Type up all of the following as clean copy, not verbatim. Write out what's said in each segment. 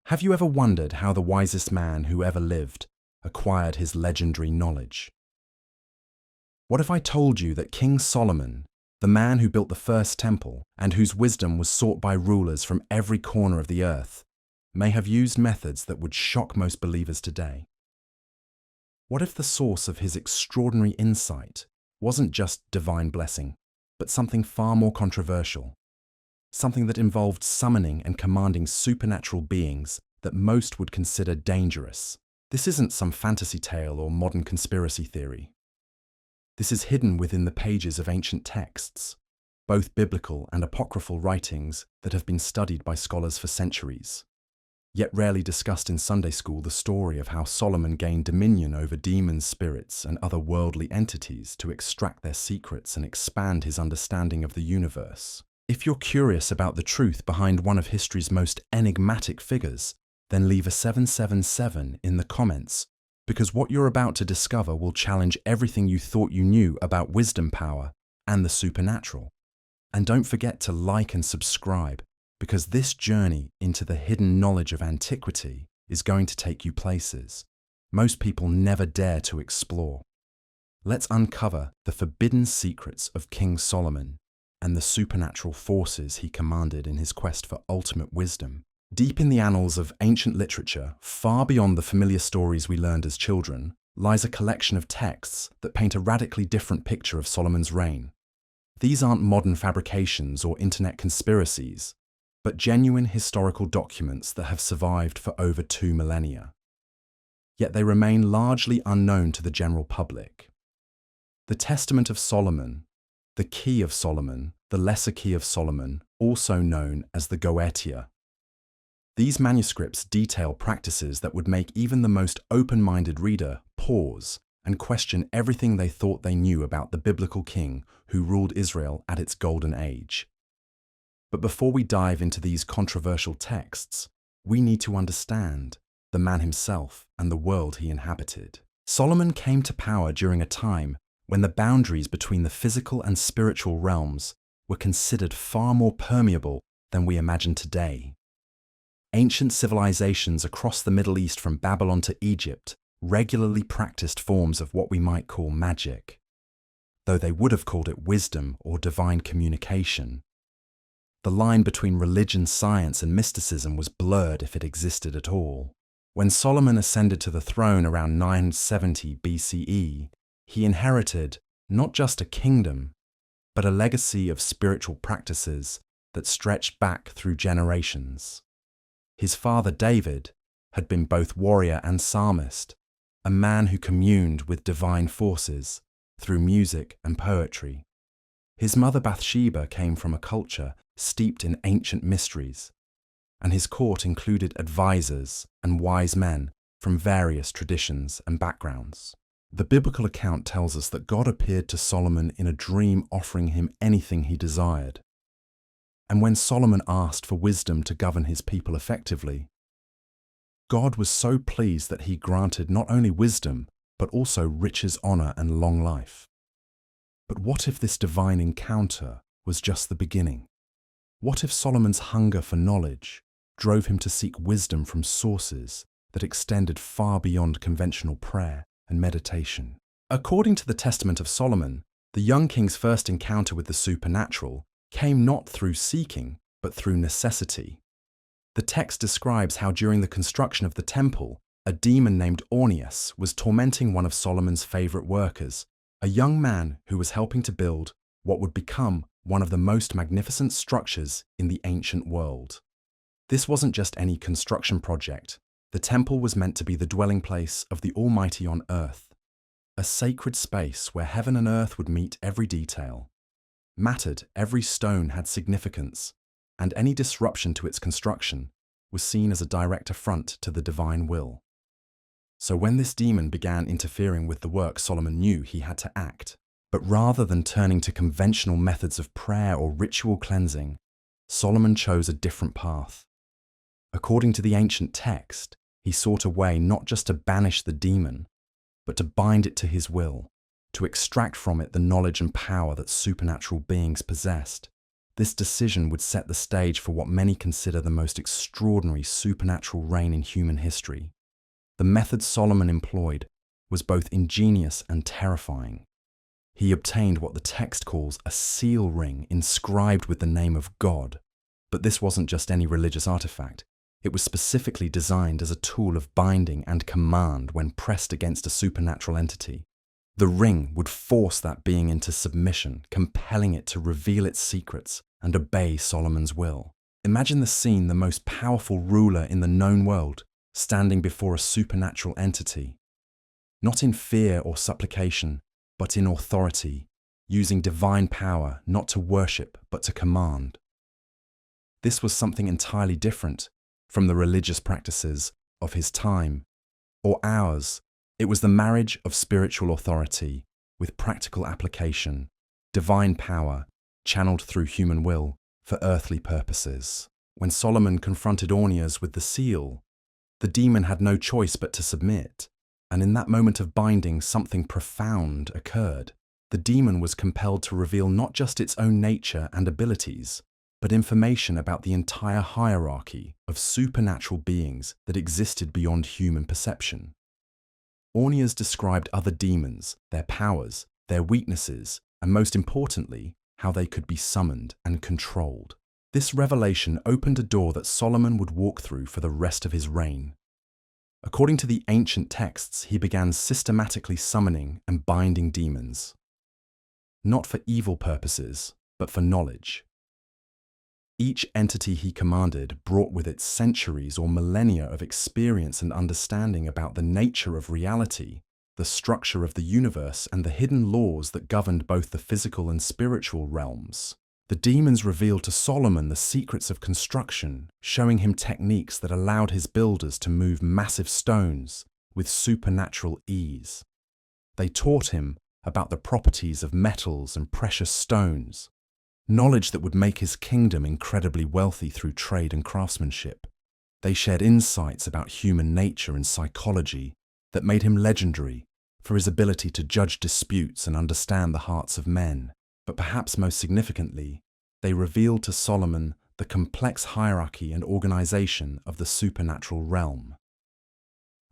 Have you ever wondered how the wisest man who ever lived acquired his legendary knowledge? What if I told you that King Solomon, the man who built the first temple and whose wisdom was sought by rulers from every corner of the earth, may have used methods that would shock most believers today? What if the source of his extraordinary insight wasn't just divine blessing, but something far more controversial? Something that involved summoning and commanding supernatural beings that most would consider dangerous. This isn't some fantasy tale or modern conspiracy theory. This is hidden within the pages of ancient texts, both biblical and apocryphal writings that have been studied by scholars for centuries. Yet rarely discussed in Sunday school, the story of how Solomon gained dominion over demons, spirits, and other worldly entities to extract their secrets and expand his understanding of the universe. If you're curious about the truth behind one of history's most enigmatic figures, then leave a 777 in the comments, because what you're about to discover will challenge everything you thought you knew about wisdom, power, and the supernatural. And don't forget to like and subscribe, because this journey into the hidden knowledge of antiquity is going to take you places most people never dare to explore. Let's uncover the forbidden secrets of King Solomon and the supernatural forces he commanded in his quest for ultimate wisdom. Deep in the annals of ancient literature, far beyond the familiar stories we learned as children, lies a collection of texts that paint a radically different picture of Solomon's reign. These aren't modern fabrications or internet conspiracies, but genuine historical documents that have survived for over 2 millennia. Yet they remain largely unknown to the general public. The Testament of Solomon, the Key of Solomon, the Lesser Key of Solomon, also known as the Goetia. These manuscripts detail practices that would make even the most open-minded reader pause and question everything they thought they knew about the biblical king who ruled Israel at its golden age. But before we dive into these controversial texts, we need to understand the man himself and the world he inhabited. Solomon came to power during a time when the boundaries between the physical and spiritual realms were considered far more permeable than we imagine today. Ancient civilizations across the Middle East, from Babylon to Egypt, regularly practiced forms of what we might call magic, though they would have called it wisdom or divine communication. The line between religion, science, and mysticism was blurred, if it existed at all. When Solomon ascended to the throne around 970 BCE, he inherited not just a kingdom, but a legacy of spiritual practices that stretched back through generations. His father David had been both warrior and psalmist, a man who communed with divine forces through music and poetry. His mother Bathsheba came from a culture steeped in ancient mysteries, and his court included advisors and wise men from various traditions and backgrounds. The biblical account tells us that God appeared to Solomon in a dream, offering him anything he desired. And when Solomon asked for wisdom to govern his people effectively, God was so pleased that he granted not only wisdom, but also riches, honor, and long life. But what if this divine encounter was just the beginning? What if Solomon's hunger for knowledge drove him to seek wisdom from sources that extended far beyond conventional prayer and meditation? According to the Testament of Solomon, the young king's first encounter with the supernatural came not through seeking, but through necessity. The text describes how during the construction of the temple, a demon named Orneus was tormenting one of Solomon's favorite workers, a young man who was helping to build what would become one of the most magnificent structures in the ancient world. This wasn't just any construction project. The temple was meant to be the dwelling place of the Almighty on earth, a sacred space where heaven and earth would meet. Every detail mattered, every stone had significance, and any disruption to its construction was seen as a direct affront to the divine will. So when this demon began interfering with the work, Solomon knew he had to act. But rather than turning to conventional methods of prayer or ritual cleansing, Solomon chose a different path. According to the ancient text, he sought a way not just to banish the demon, but to bind it to his will, to extract from it the knowledge and power that supernatural beings possessed, This decision would set the stage for what many consider the most extraordinary supernatural reign in human history. The method Solomon employed was both ingenious and terrifying. He obtained what the text calls a seal ring inscribed with the name of God. But this wasn't just any religious artifact. It was specifically designed as a tool of binding and command when pressed against a supernatural entity. The ring would force that being into submission, compelling it to reveal its secrets and obey Solomon's will. Imagine the scene: the most powerful ruler in the known world, standing before a supernatural entity, not in fear or supplication, but in authority, using divine power not to worship but to command. This was something entirely different from the religious practices of his time or ours. It was the marriage of spiritual authority with practical application, divine power channeled through human will for earthly purposes. When Solomon confronted Ornias with the seal, the demon had no choice but to submit. And in that moment of binding, something profound occurred. The demon was compelled to reveal not just its own nature and abilities, but information about the entire hierarchy of supernatural beings that existed beyond human perception. Ornias described other demons, their powers, their weaknesses, and most importantly, how they could be summoned and controlled. This revelation opened a door that Solomon would walk through for the rest of his reign. According to the ancient texts, he began systematically summoning and binding demons, not for evil purposes, but for knowledge. Each entity he commanded brought with it centuries or millennia of experience and understanding about the nature of reality, the structure of the universe, and the hidden laws that governed both the physical and spiritual realms. The demons revealed to Solomon the secrets of construction, showing him techniques that allowed his builders to move massive stones with supernatural ease. They taught him about the properties of metals and precious stones, knowledge that would make his kingdom incredibly wealthy through trade and craftsmanship. They shared insights about human nature and psychology that made him legendary for his ability to judge disputes and understand the hearts of men. But perhaps most significantly, they revealed to Solomon the complex hierarchy and organization of the supernatural realm.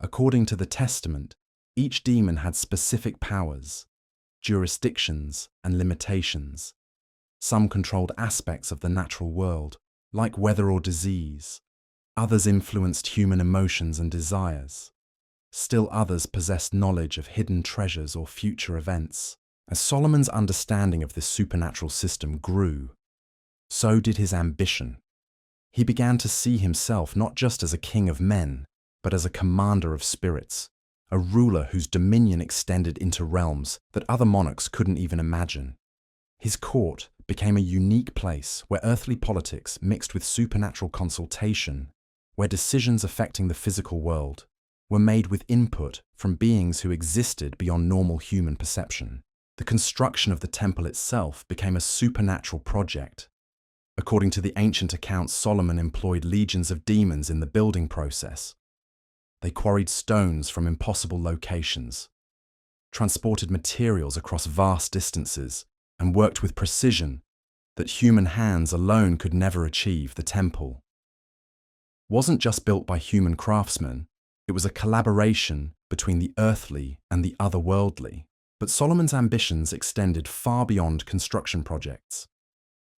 According to the Testament, each demon had specific powers, jurisdictions, and limitations. Some controlled aspects of the natural world, like weather or disease. Others influenced human emotions and desires. Still others possessed knowledge of hidden treasures or future events. As Solomon's understanding of this supernatural system grew, so did his ambition. He began to see himself not just as a king of men, but as a commander of spirits, a ruler whose dominion extended into realms that other monarchs couldn't even imagine. His court became a unique place where earthly politics mixed with supernatural consultation, where decisions affecting the physical world were made with input from beings who existed beyond normal human perception. The construction of the temple itself became a supernatural project. According to the ancient accounts, Solomon employed legions of demons in the building process. They quarried stones from impossible locations, transported materials across vast distances, and worked with precision that human hands alone could never achieve. The temple wasn't just built by human craftsmen, it was a collaboration between the earthly and the otherworldly. But Solomon's ambitions extended far beyond construction projects.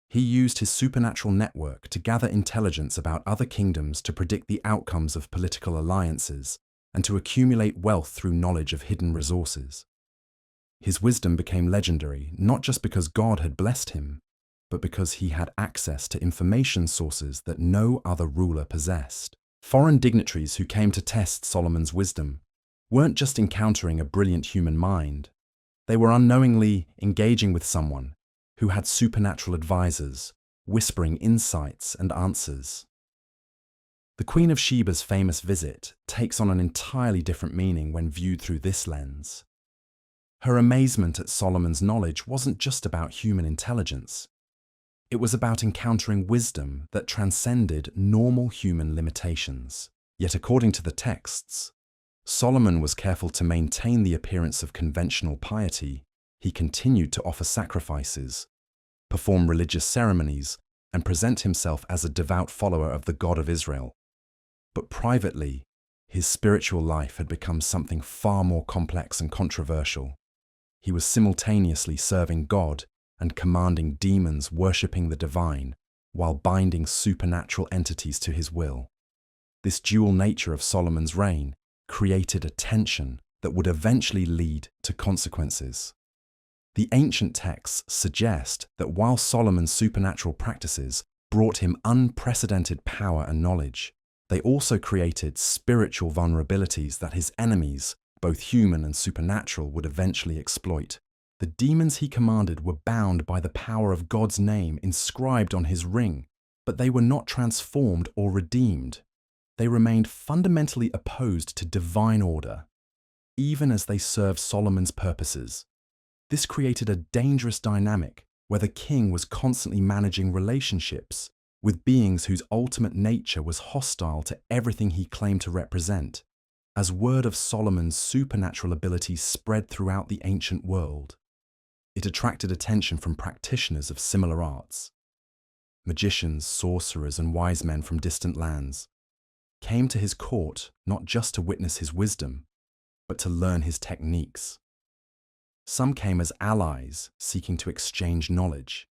He used his supernatural network to gather intelligence about other kingdoms, to predict the outcomes of political alliances, and to accumulate wealth through knowledge of hidden resources. His wisdom became legendary not just because God had blessed him, but because he had access to information sources that no other ruler possessed. Foreign dignitaries who came to test Solomon's wisdom weren't just encountering a brilliant human mind. They were unknowingly engaging with someone who had supernatural advisors, whispering insights and answers. The Queen of Sheba's famous visit takes on an entirely different meaning when viewed through this lens. Her amazement at Solomon's knowledge wasn't just about human intelligence. It was about encountering wisdom that transcended normal human limitations. Yet according to the texts, Solomon was careful to maintain the appearance of conventional piety. He continued to offer sacrifices, perform religious ceremonies, and present himself as a devout follower of the God of Israel. But privately, his spiritual life had become something far more complex and controversial. He was simultaneously serving God and commanding demons worshipping the divine, while binding supernatural entities to his will. This dual nature of Solomon's reign created a tension that would eventually lead to consequences. The ancient texts suggest that while Solomon's supernatural practices brought him unprecedented power and knowledge, they also created spiritual vulnerabilities that his enemies, both human and supernatural, would eventually exploit. The demons he commanded were bound by the power of God's name inscribed on his ring, but they were not transformed or redeemed. They remained fundamentally opposed to divine order, even as they served Solomon's purposes. This created a dangerous dynamic where the king was constantly managing relationships with beings whose ultimate nature was hostile to everything he claimed to represent, as word of Solomon's supernatural abilities spread throughout the ancient world. It attracted attention from practitioners of similar arts. Magicians, sorcerers, and wise men from distant lands came to his court not just to witness his wisdom, but to learn his techniques. Some came as allies, seeking to exchange knowledge.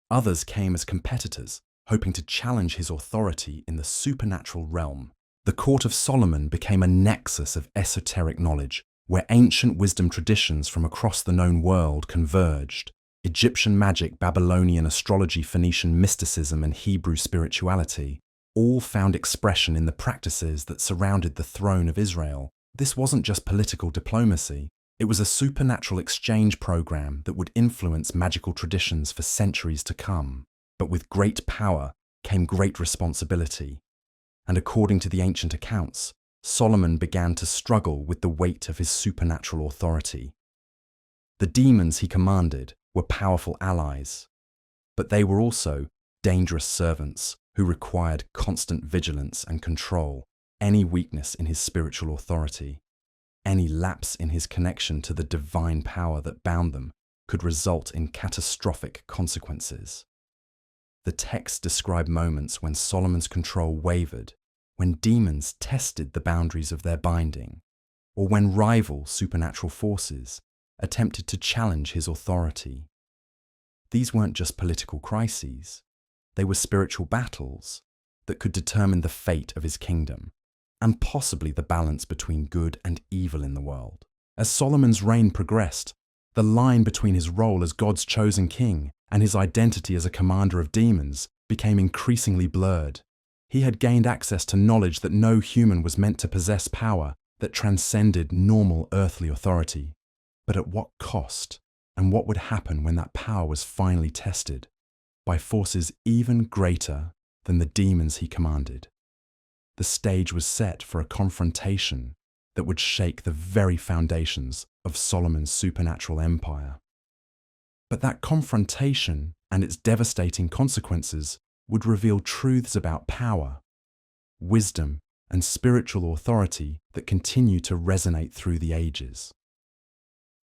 Others came as competitors, hoping to challenge his authority in the supernatural realm. The court of Solomon became a nexus of esoteric knowledge, where ancient wisdom traditions from across the known world converged. Egyptian magic, Babylonian astrology, Phoenician mysticism, and Hebrew spirituality all found expression in the practices that surrounded the throne of Israel. This wasn't just political diplomacy. It was a supernatural exchange program that would influence magical traditions for centuries to come. But with great power came great responsibility. And according to the ancient accounts, Solomon began to struggle with the weight of his supernatural authority. The demons he commanded were powerful allies, but they were also dangerous servants who required constant vigilance and control. Any weakness in his spiritual authority, any lapse in his connection to the divine power that bound them, could result in catastrophic consequences. The texts describe moments when Solomon's control wavered, when demons tested the boundaries of their binding, or when rival supernatural forces attempted to challenge his authority. These weren't just political crises, they were spiritual battles that could determine the fate of his kingdom, and possibly the balance between good and evil in the world. As Solomon's reign progressed, the line between his role as God's chosen king and his identity as a commander of demons became increasingly blurred. He had gained access to knowledge that no human was meant to possess, power that transcended normal earthly authority. But at what cost? And what would happen when that power was finally tested by forces even greater than the demons he commanded? The stage was set for a confrontation that would shake the very foundations of Solomon's supernatural empire. But that confrontation and its devastating consequences would reveal truths about power, wisdom, and spiritual authority that continue to resonate through the ages.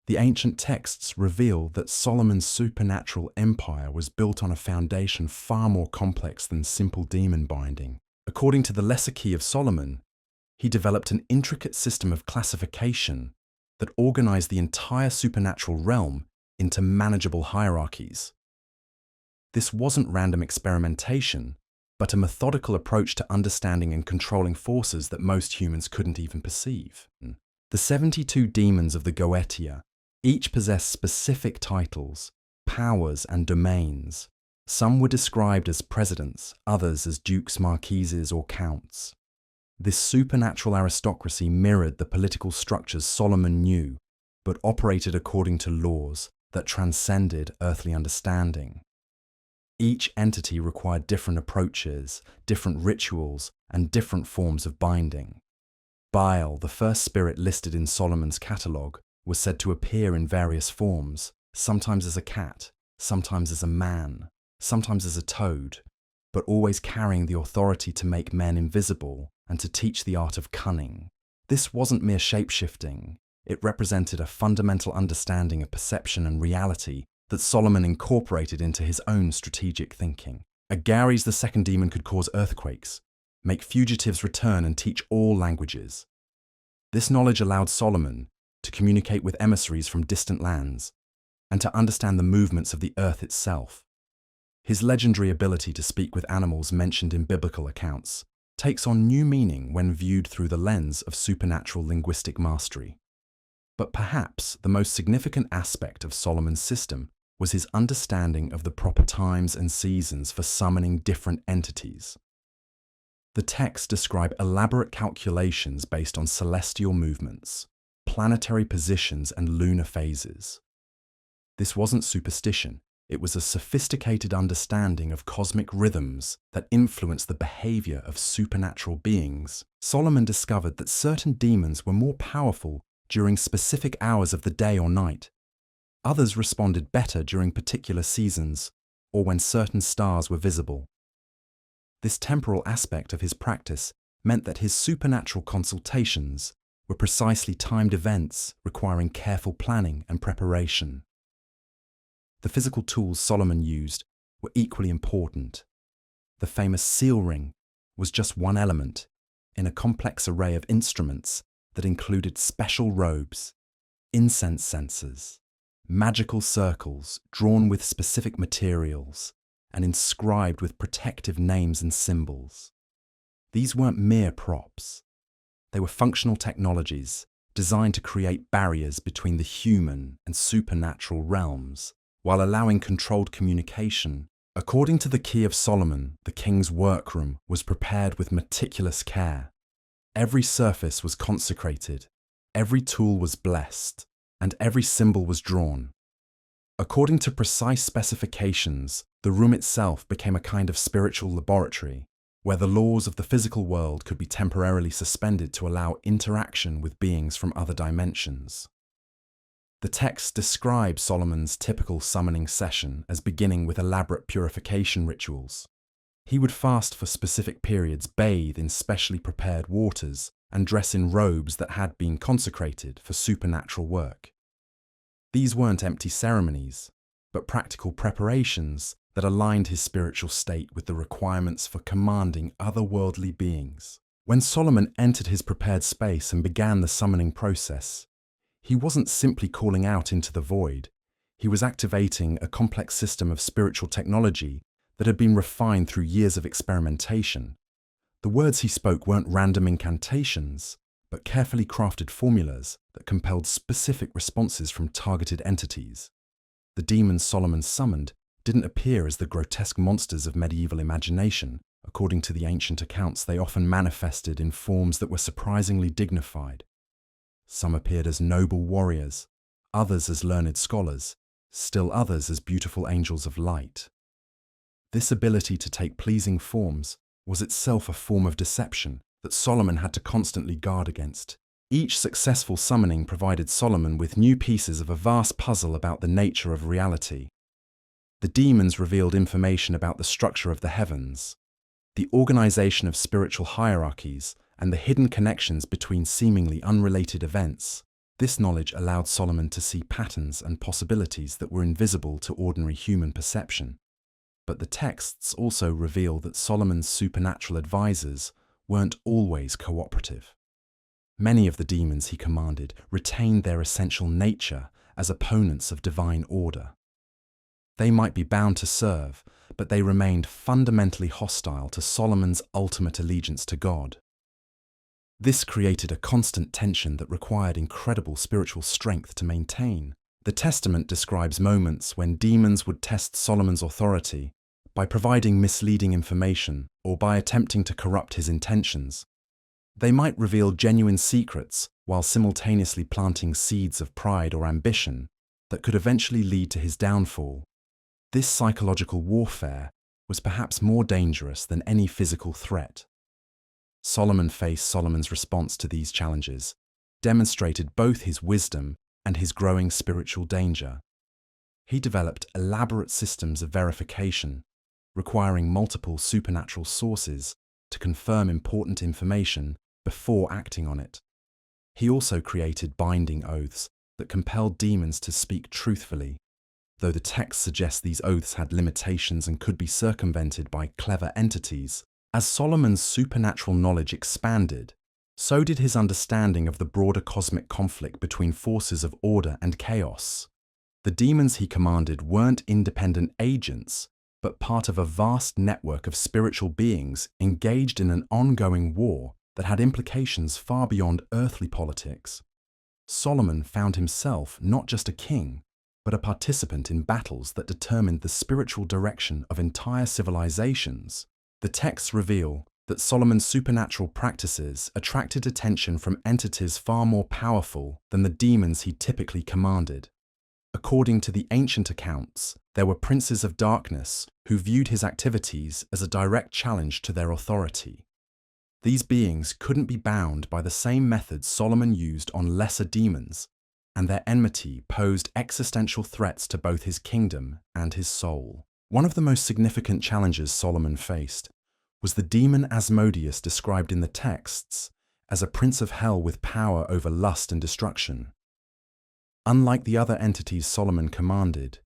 The ancient texts reveal that Solomon's supernatural empire was built on a foundation far more complex than simple demon binding. According to the Lesser Key of Solomon, he developed an intricate system of classification that organized the entire supernatural realm into manageable hierarchies. This wasn't random experimentation, but a methodical approach to understanding and controlling forces that most humans couldn't even perceive. The 72 demons of the Goetia each possessed specific titles, powers, and domains. Some were described as presidents, others as dukes, marquises, or counts. This supernatural aristocracy mirrored the political structures Solomon knew, but operated according to laws that transcended earthly understanding. Each entity required different approaches, different rituals, and different forms of binding. Baal, the first spirit listed in Solomon's catalogue, was said to appear in various forms, sometimes as a cat, sometimes as a man, sometimes as a toad, but always carrying the authority to make men invisible and to teach the art of cunning. This wasn't mere shape-shifting. It represented a fundamental understanding of perception and reality that Solomon incorporated into his own strategic thinking. Agares, the second demon, could cause earthquakes, make fugitives return, and teach all languages. This knowledge allowed Solomon to communicate with emissaries from distant lands and to understand the movements of the earth itself. His legendary ability to speak with animals mentioned in biblical accounts takes on new meaning when viewed through the lens of supernatural linguistic mastery. But perhaps the most significant aspect of Solomon's system was his understanding of the proper times and seasons for summoning different entities. The texts describe elaborate calculations based on celestial movements, planetary positions, and lunar phases. This wasn't superstition. It was a sophisticated understanding of cosmic rhythms that influenced the behavior of supernatural beings. Solomon discovered that certain demons were more powerful during specific hours of the day or night. Others responded better during particular seasons or when certain stars were visible. This temporal aspect of his practice meant that his supernatural consultations were precisely timed events requiring careful planning and preparation. The physical tools Solomon used were equally important. The famous seal ring was just one element in a complex array of instruments that included special robes, incense censers, magical circles drawn with specific materials and inscribed with protective names and symbols. These weren't mere props. They were functional technologies designed to create barriers between the human and supernatural realms, while allowing controlled communication. According to the Key of Solomon, the king's workroom was prepared with meticulous care. Every surface was consecrated, every tool was blessed, and every symbol was drawn. According to precise specifications, the room itself became a kind of spiritual laboratory, where the laws of the physical world could be temporarily suspended to allow interaction with beings from other dimensions. The text describes Solomon's typical summoning session as beginning with elaborate purification rituals. He would fast for specific periods, bathe in specially prepared waters, and dress in robes that had been consecrated for supernatural work. These weren't empty ceremonies, but practical preparations that aligned his spiritual state with the requirements for commanding otherworldly beings. When Solomon entered his prepared space and began the summoning process, he wasn't simply calling out into the void. He was activating a complex system of spiritual technology that had been refined through years of experimentation. The words he spoke weren't random incantations, but carefully crafted formulas that compelled specific responses from targeted entities. The demons Solomon summoned didn't appear as the grotesque monsters of medieval imagination. According to the ancient accounts, they often manifested in forms that were surprisingly dignified. Some appeared as noble warriors, others as learned scholars, still others as beautiful angels of light. This ability to take pleasing forms was itself a form of deception that Solomon had to constantly guard against. Each successful summoning provided Solomon with new pieces of a vast puzzle about the nature of reality. The demons revealed information about the structure of the heavens, the organization of spiritual hierarchies, and the hidden connections between seemingly unrelated events. This knowledge allowed Solomon to see patterns and possibilities that were invisible to ordinary human perception. But the texts also reveal that Solomon's supernatural advisors weren't always cooperative. Many of the demons he commanded retained their essential nature as opponents of divine order. They might be bound to serve, but they remained fundamentally hostile to Solomon's ultimate allegiance to God. This created a constant tension that required incredible spiritual strength to maintain. The Testament describes moments when demons would test Solomon's authority by providing misleading information or by attempting to corrupt his intentions. They might reveal genuine secrets while simultaneously planting seeds of pride or ambition that could eventually lead to his downfall. This psychological warfare was perhaps more dangerous than any physical threat. Solomon faced Solomon's response to these challenges, demonstrated both his wisdom and his growing spiritual danger. He developed elaborate systems of verification, requiring multiple supernatural sources to confirm important information before acting on it. He also created binding oaths that compelled demons to speak truthfully. though the text suggests these oaths had limitations and could be circumvented by clever entities, as Solomon's supernatural knowledge expanded, so did his understanding of the broader cosmic conflict between forces of order and chaos. The demons he commanded weren't independent agents, but part of a vast network of spiritual beings engaged in an ongoing war that had implications far beyond earthly politics. Solomon found himself not just a king, but a participant in battles that determined the spiritual direction of entire civilizations. The texts reveal that Solomon's supernatural practices attracted attention from entities far more powerful than the demons he typically commanded. According to the ancient accounts, there were princes of darkness who viewed his activities as a direct challenge to their authority. These beings couldn't be bound by the same methods Solomon used on lesser demons, and their enmity posed existential threats to both his kingdom and his soul. One of the most significant challenges Solomon faced was the demon Asmodeus described in the texts as a prince of hell with power over lust and destruction. Unlike the other entities Solomon commanded,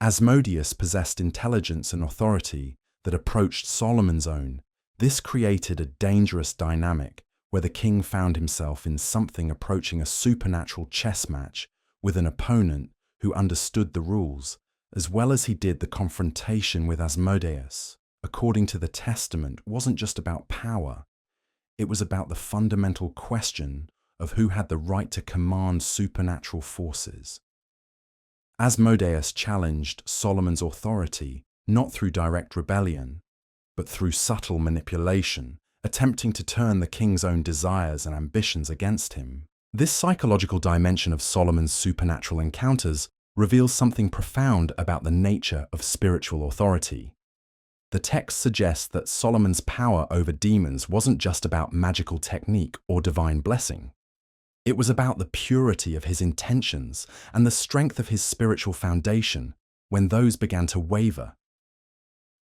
Asmodeus possessed intelligence and authority that approached Solomon's own. This created a dangerous dynamic where the king found himself in something approaching a supernatural chess match with an opponent who understood the rules, as well as he did the confrontation with Asmodeus. According to the Testament, wasn't just about power. It was about the fundamental question of who had the right to command supernatural forces. Asmodeus challenged Solomon's authority not through direct rebellion, but through subtle manipulation, attempting to turn the king's own desires and ambitions against him. This psychological dimension of Solomon's supernatural encounters reveals something profound about the nature of spiritual authority. The text suggests that Solomon's power over demons wasn't just about magical technique or divine blessing. It was about the purity of his intentions and the strength of his spiritual foundation. When those began to waver,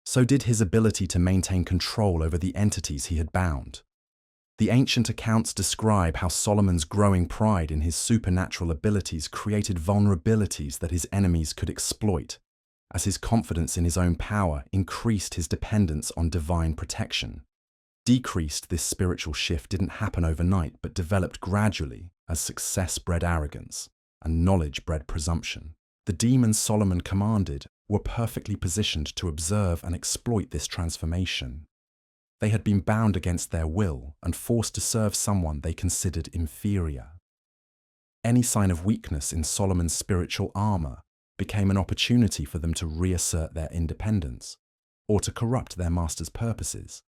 so did his ability to maintain control over the entities he had bound. The ancient accounts describe how Solomon's growing pride in his supernatural abilities created vulnerabilities that his enemies could exploit, as his confidence in his own power increased his dependence on divine protection. This spiritual shift didn't happen overnight, but developed gradually as success bred arrogance and knowledge bred presumption. The demons Solomon commanded were perfectly positioned to observe and exploit this transformation. They had been bound against their will and forced to serve someone they considered inferior. Any sign of weakness in Solomon's spiritual armor became an opportunity for them to reassert their independence or to corrupt their master's purposes.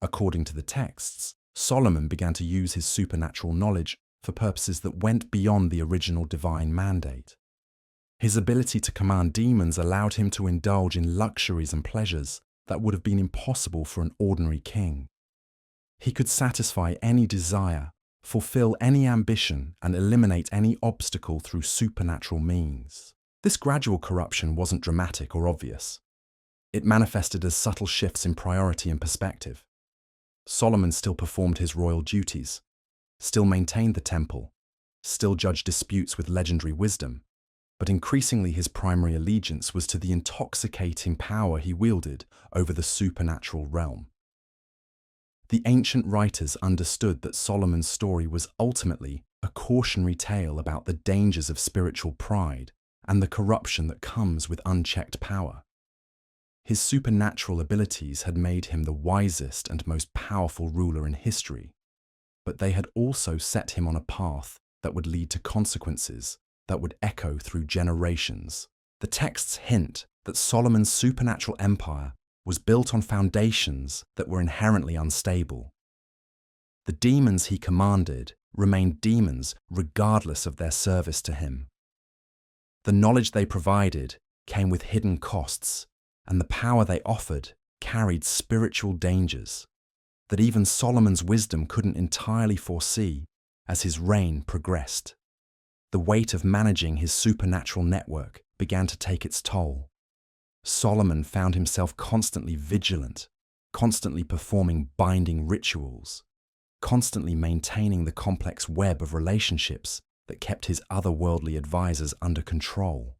According to the texts, Solomon began to use his supernatural knowledge for purposes that went beyond the original divine mandate. His ability to command demons allowed him to indulge in luxuries and pleasures that would have been impossible for an ordinary king. He could satisfy any desire, fulfill any ambition, and eliminate any obstacle through supernatural means. This gradual corruption wasn't dramatic or obvious. It manifested as subtle shifts in priority and perspective. Solomon still performed his royal duties, still maintained the temple, still judged disputes with legendary wisdom, but increasingly his primary allegiance was to the intoxicating power he wielded over the supernatural realm. The ancient writers understood that Solomon's story was ultimately a cautionary tale about the dangers of spiritual pride and the corruption that comes with unchecked power. His supernatural abilities had made him the wisest and most powerful ruler in history, but they had also set him on a path that would lead to consequences that would echo through generations. The texts hint that Solomon's supernatural empire was built on foundations that were inherently unstable. The demons he commanded remained demons regardless of their service to him. The knowledge they provided came with hidden costs, and the power they offered carried spiritual dangers that even Solomon's wisdom couldn't entirely foresee as his reign progressed. The weight of managing his supernatural network began to take its toll. Solomon found himself constantly vigilant, constantly performing binding rituals, constantly maintaining the complex web of relationships that kept his otherworldly advisors under control.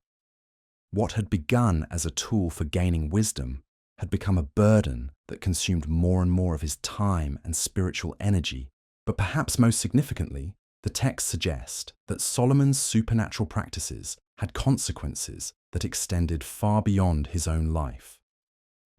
What had begun as a tool for gaining wisdom had become a burden that consumed more and more of his time and spiritual energy. But perhaps most significantly, the texts suggest that Solomon's supernatural practices had consequences that extended far beyond his own life.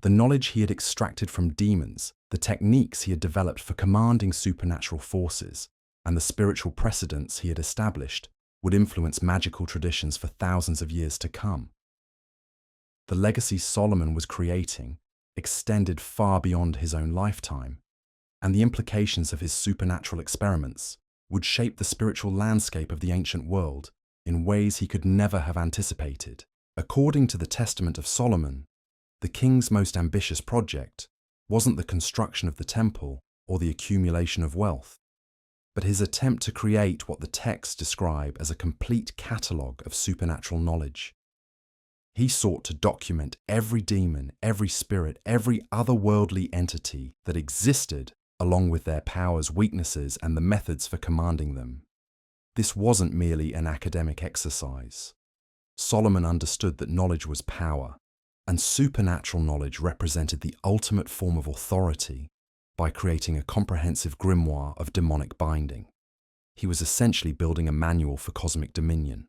The knowledge he had extracted from demons, the techniques he had developed for commanding supernatural forces, and the spiritual precedents he had established would influence magical traditions for thousands of years to come. The legacy Solomon was creating extended far beyond his own lifetime, and the implications of his supernatural experiments would shape the spiritual landscape of the ancient world in ways he could never have anticipated. According to the Testament of Solomon, the king's most ambitious project wasn't the construction of the temple or the accumulation of wealth, but his attempt to create what the texts describe as a complete catalogue of supernatural knowledge. He sought to document every demon, every spirit, every otherworldly entity that existed, along with their powers, weaknesses, and the methods for commanding them. This wasn't merely an academic exercise. Solomon understood that knowledge was power, and supernatural knowledge represented the ultimate form of authority by creating a comprehensive grimoire of demonic binding. He was essentially building a manual for cosmic dominion,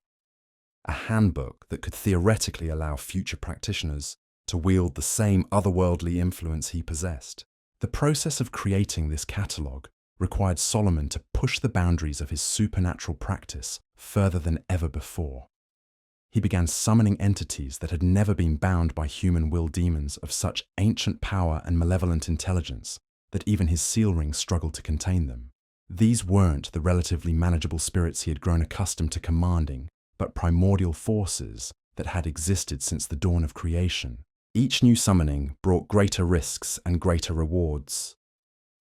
a handbook that could theoretically allow future practitioners to wield the same otherworldly influence he possessed. The process of creating this catalogue required Solomon to push the boundaries of his supernatural practice further than ever before. He began summoning entities that had never been bound by human will, demons of such ancient power and malevolent intelligence that even his seal ring struggled to contain them. These weren't the relatively manageable spirits he had grown accustomed to commanding, but primordial forces that had existed since the dawn of creation. Each new summoning brought greater risks and greater rewards.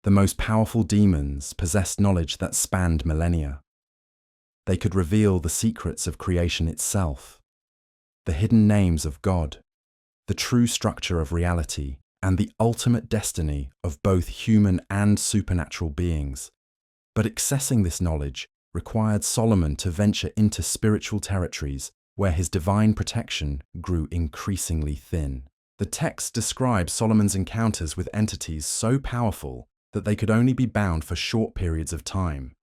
The most powerful demons possessed knowledge that spanned millennia. They could reveal the secrets of creation itself, the hidden names of God, the true structure of reality, and the ultimate destiny of both human and supernatural beings. But accessing this knowledge required Solomon to venture into spiritual territories where his divine protection grew increasingly thin. The text describes Solomon's encounters with entities so powerful that they could only be bound for short periods of time.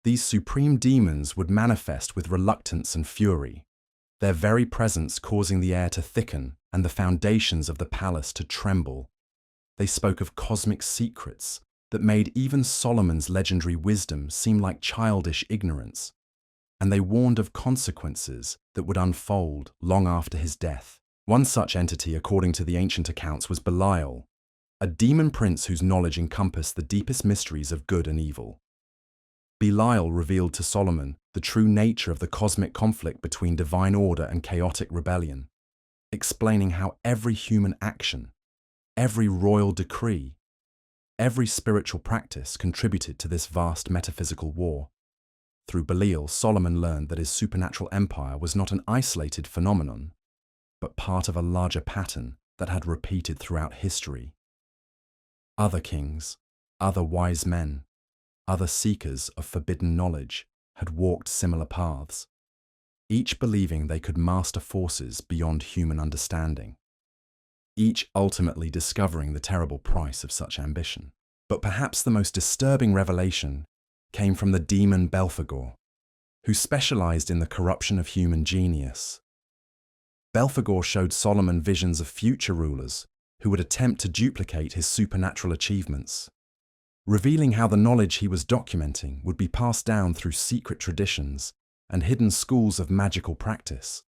These supreme demons would manifest with reluctance and fury, their very presence causing the air to thicken and the foundations of the palace to tremble. They spoke of cosmic secrets that made even Solomon's legendary wisdom seem like childish ignorance, and they warned of consequences that would unfold long after his death. One such entity, according to the ancient accounts, was Belial, a demon prince whose knowledge encompassed the deepest mysteries of good and evil. Belial revealed to Solomon the true nature of the cosmic conflict between divine order and chaotic rebellion, explaining how every human action, every royal decree, every spiritual practice contributed to this vast metaphysical war. Through Belial, Solomon learned that his supernatural empire was not an isolated phenomenon, but part of a larger pattern that had repeated throughout history. Other kings, other wise men, other seekers of forbidden knowledge had walked similar paths, each believing they could master forces beyond human understanding, each ultimately discovering the terrible price of such ambition. But perhaps the most disturbing revelation came from the demon Belphegor, who specialized in the corruption of human genius. Belphegor showed Solomon visions of future rulers who would attempt to duplicate his supernatural achievements, revealing how the knowledge he was documenting would be passed down through secret traditions and hidden schools of magical practice.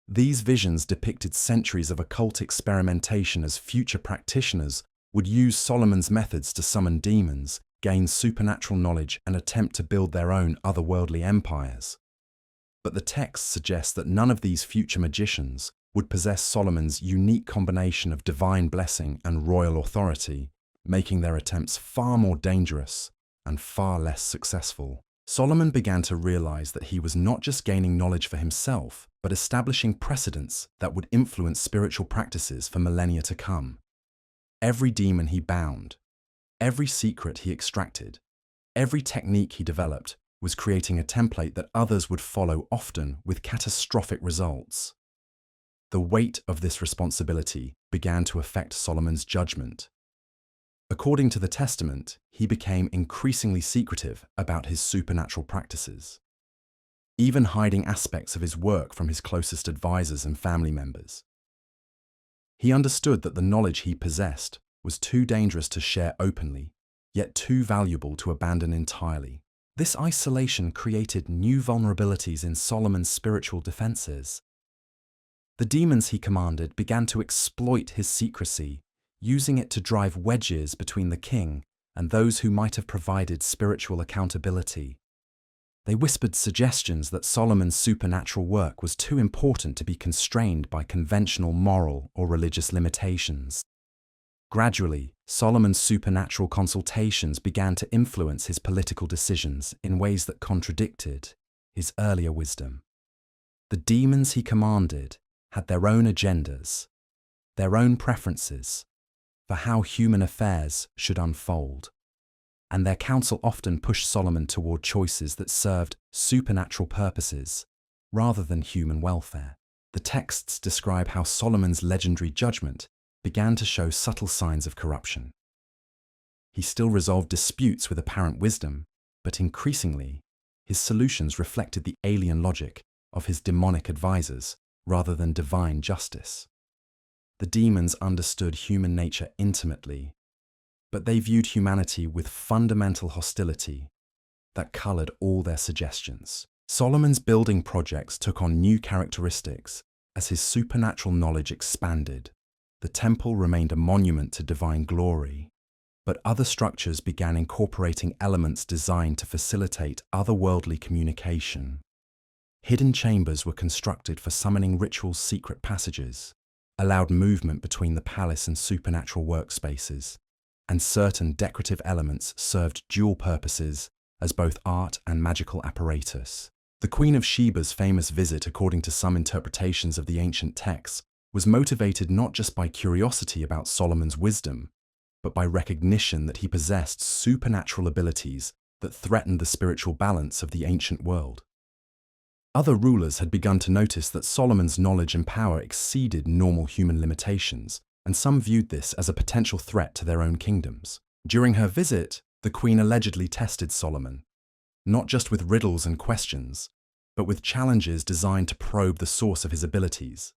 These visions depicted centuries of occult experimentation as future practitioners would use Solomon's methods to summon demons, gain supernatural knowledge, and attempt to build their own otherworldly empires. But the text suggests that none of these future magicians would possess Solomon's unique combination of divine blessing and royal authority, making their attempts far more dangerous and far less successful. Solomon began to realize that he was not just gaining knowledge for himself, but establishing precedents that would influence spiritual practices for millennia to come. Every demon he bound, every secret he extracted, every technique he developed was creating a template that others would follow, often with catastrophic results. The weight of this responsibility began to affect Solomon's judgment. According to the Testament, he became increasingly secretive about his supernatural practices, even hiding aspects of his work from his closest advisors and family members. He understood that the knowledge he possessed was too dangerous to share openly, yet too valuable to abandon entirely. This isolation created new vulnerabilities in Solomon's spiritual defenses. The demons he commanded began to exploit his secrecy, using it to drive wedges between the king and those who might have provided spiritual accountability. They whispered suggestions that Solomon's supernatural work was too important to be constrained by conventional moral or religious limitations. Gradually, Solomon's supernatural consultations began to influence his political decisions in ways that contradicted his earlier wisdom. The demons he commanded had their own agendas, their own preferences for how human affairs should unfold, and their counsel often pushed Solomon toward choices that served supernatural purposes rather than human welfare. The texts describe how Solomon's legendary judgment began to show subtle signs of corruption. He still resolved disputes with apparent wisdom, but increasingly, his solutions reflected the alien logic of his demonic advisors rather than divine justice. The demons understood human nature intimately, but they viewed humanity with fundamental hostility that colored all their suggestions. Solomon's building projects took on new characteristics as his supernatural knowledge expanded. The temple remained a monument to divine glory, but other structures began incorporating elements designed to facilitate otherworldly communication. Hidden chambers were constructed for summoning rituals, secret passages allowed movement between the palace and supernatural workspaces, and certain decorative elements served dual purposes as both art and magical apparatus. The Queen of Sheba's famous visit, according to some interpretations of the ancient texts, was motivated not just by curiosity about Solomon's wisdom, but by recognition that he possessed supernatural abilities that threatened the spiritual balance of the ancient world. Other rulers had begun to notice that Solomon's knowledge and power exceeded normal human limitations, and some viewed this as a potential threat to their own kingdoms. During her visit, the queen allegedly tested Solomon, not just with riddles and questions, but with challenges designed to probe the source of his abilities.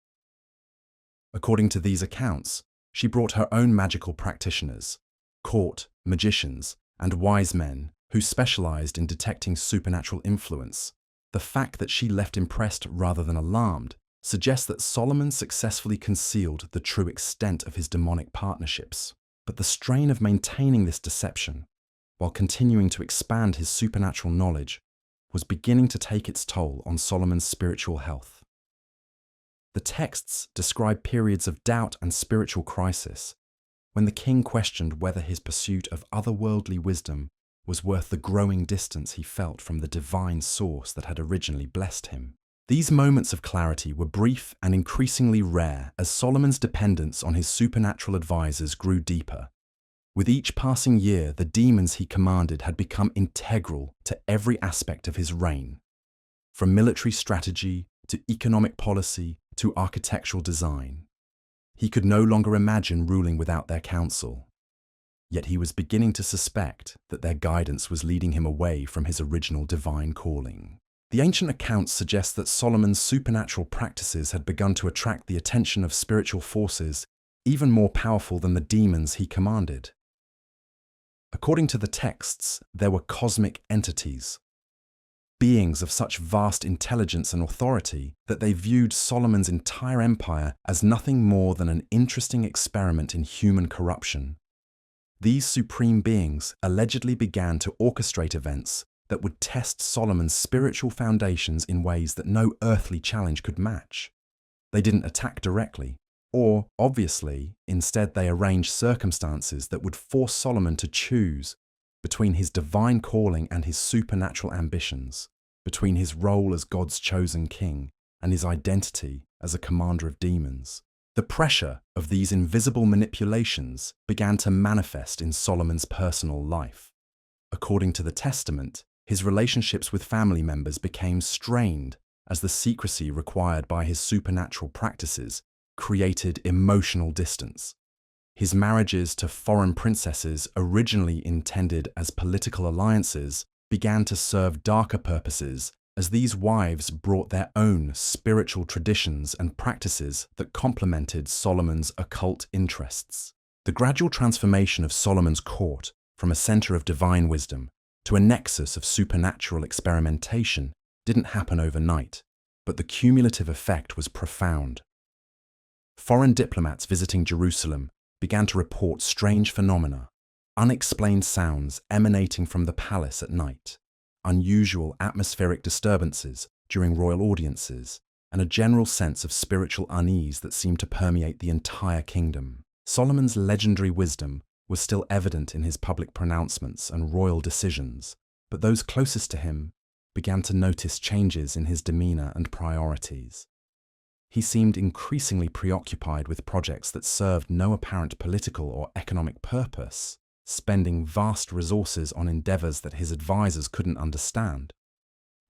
According to these accounts, she brought her own magical practitioners, court magicians, and wise men who specialized in detecting supernatural influence. The fact that she left impressed rather than alarmed suggests that Solomon successfully concealed the true extent of his demonic partnerships. But the strain of maintaining this deception, while continuing to expand his supernatural knowledge, was beginning to take its toll on Solomon's spiritual health. The texts describe periods of doubt and spiritual crisis, when the king questioned whether his pursuit of otherworldly wisdom was worth the growing distance he felt from the divine source that had originally blessed him. These moments of clarity were brief and increasingly rare as Solomon's dependence on his supernatural advisors grew deeper. With each passing year, the demons he commanded had become integral to every aspect of his reign, from military strategy to economic policy to architectural design. He could no longer imagine ruling without their counsel. Yet he was beginning to suspect that their guidance was leading him away from his original divine calling. The ancient accounts suggest that Solomon's supernatural practices had begun to attract the attention of spiritual forces even more powerful than the demons he commanded. According to the texts, there were cosmic entities, beings of such vast intelligence and authority that they viewed Solomon's entire empire as nothing more than an interesting experiment in human corruption. These supreme beings allegedly began to orchestrate events that would test Solomon's spiritual foundations in ways that no earthly challenge could match. They didn't attack directly, or, obviously, instead they arranged circumstances that would force Solomon to choose between his divine calling and his supernatural ambitions, between his role as God's chosen king and his identity as a commander of demons. The pressure of these invisible manipulations began to manifest in Solomon's personal life. According to the Testament, his relationships with family members became strained as the secrecy required by his supernatural practices created emotional distance. His marriages to foreign princesses, originally intended as political alliances, began to serve darker purposes as these wives brought their own spiritual traditions and practices that complemented Solomon's occult interests. The gradual transformation of Solomon's court from a center of divine wisdom to a nexus of supernatural experimentation didn't happen overnight, but the cumulative effect was profound. Foreign diplomats visiting Jerusalem began to report strange phenomena, unexplained sounds emanating from the palace at night, unusual atmospheric disturbances during royal audiences, and a general sense of spiritual unease that seemed to permeate the entire kingdom. Solomon's legendary wisdom was still evident in his public pronouncements and royal decisions, but those closest to him began to notice changes in his demeanor and priorities. He seemed increasingly preoccupied with projects that served no apparent political or economic purpose, spending vast resources on endeavors that his advisors couldn't understand,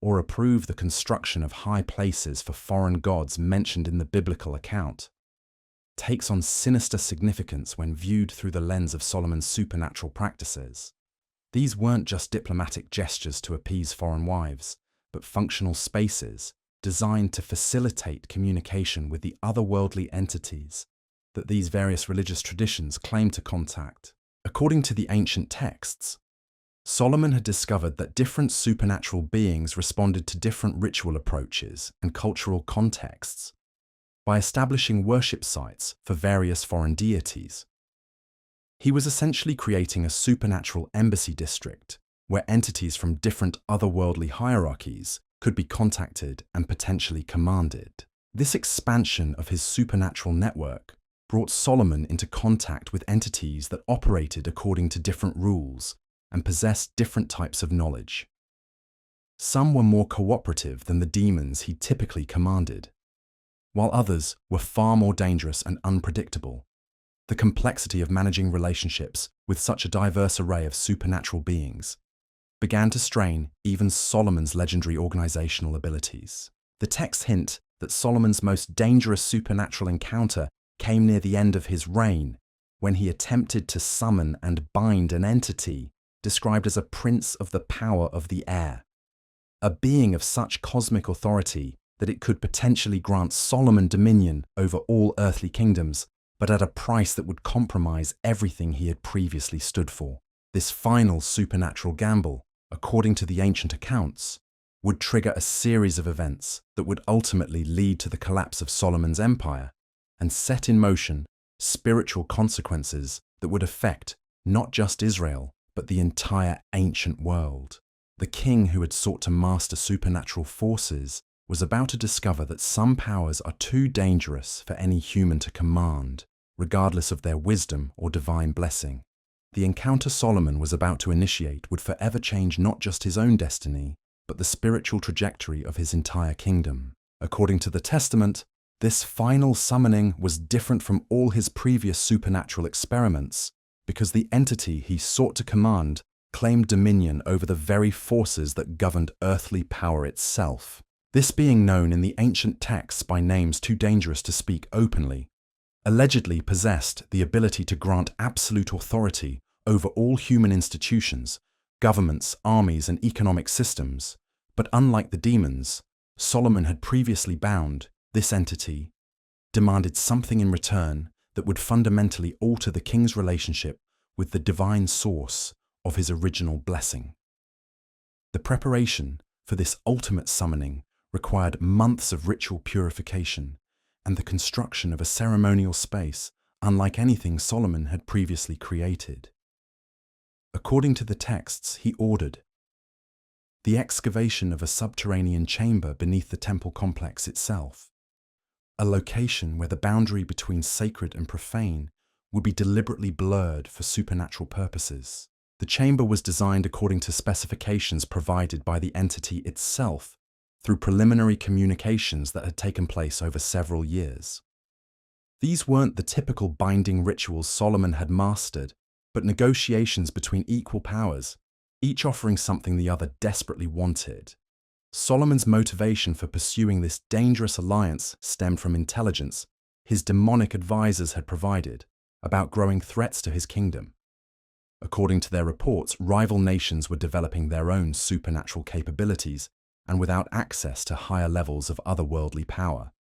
or approve the construction of high places for foreign gods mentioned in the biblical account. Takes on sinister significance when viewed through the lens of Solomon's supernatural practices. These weren't just diplomatic gestures to appease foreign wives, but functional spaces designed to facilitate communication with the otherworldly entities that these various religious traditions claim to contact. According to the ancient texts, Solomon had discovered that different supernatural beings responded to different ritual approaches and cultural contexts by establishing worship sites for various foreign deities. He was essentially creating a supernatural embassy district where entities from different otherworldly hierarchies could be contacted and potentially commanded. This expansion of his supernatural network brought Solomon into contact with entities that operated according to different rules and possessed different types of knowledge. Some were more cooperative than the demons he typically commanded, while others were far more dangerous and unpredictable. The complexity of managing relationships with such a diverse array of supernatural beings began to strain even Solomon's legendary organizational abilities. The texts hint that Solomon's most dangerous supernatural encounter came near the end of his reign, when he attempted to summon and bind an entity described as a prince of the power of the air, a being of such cosmic authority that it could potentially grant Solomon dominion over all earthly kingdoms, but at a price that would compromise everything he had previously stood for. This final supernatural gamble, according to the ancient accounts, would trigger a series of events that would ultimately lead to the collapse of Solomon's empire and set in motion spiritual consequences that would affect not just Israel, but the entire ancient world. The king who had sought to master supernatural forces was about to discover that some powers are too dangerous for any human to command, regardless of their wisdom or divine blessing. The encounter Solomon was about to initiate would forever change not just his own destiny, but the spiritual trajectory of his entire kingdom. According to the Testament, this final summoning was different from all his previous supernatural experiments because the entity he sought to command claimed dominion over the very forces that governed earthly power itself. This being known in the ancient texts by names too dangerous to speak openly, allegedly possessed the ability to grant absolute authority over all human institutions, governments, armies, and economic systems. But unlike the demons Solomon had previously bound, this entity demanded something in return that would fundamentally alter the king's relationship with the divine source of his original blessing. The preparation for this ultimate summoning required months of ritual purification and the construction of a ceremonial space unlike anything Solomon had previously created. According to the texts, he ordered the excavation of a subterranean chamber beneath the temple complex itself, a location where the boundary between sacred and profane would be deliberately blurred for supernatural purposes. The chamber was designed according to specifications provided by the entity itself through preliminary communications that had taken place over several years. These weren't the typical binding rituals Solomon had mastered, but negotiations between equal powers, each offering something the other desperately wanted. Solomon's motivation for pursuing this dangerous alliance stemmed from intelligence. his demonic advisors had provided about growing threats to his kingdom. According to their reports, rival nations were developing their own supernatural capabilities, and without access to higher levels of otherworldly power,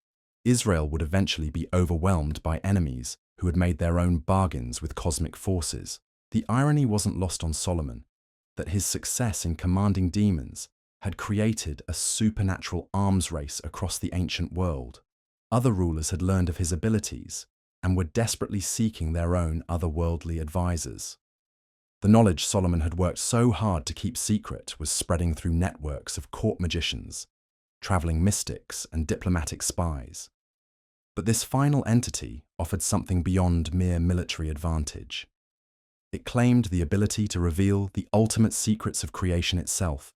Israel would eventually be overwhelmed by enemies who had made their own bargains with cosmic forces. The irony wasn't lost on Solomon that his success in commanding demons had created a supernatural arms race across the ancient world. Other rulers had learned of his abilities and were desperately seeking their own otherworldly advisors. The knowledge Solomon had worked so hard to keep secret was spreading through networks of court magicians, traveling mystics, and diplomatic spies. But this final entity offered something beyond mere military advantage. It claimed the ability to reveal the ultimate secrets of creation itself,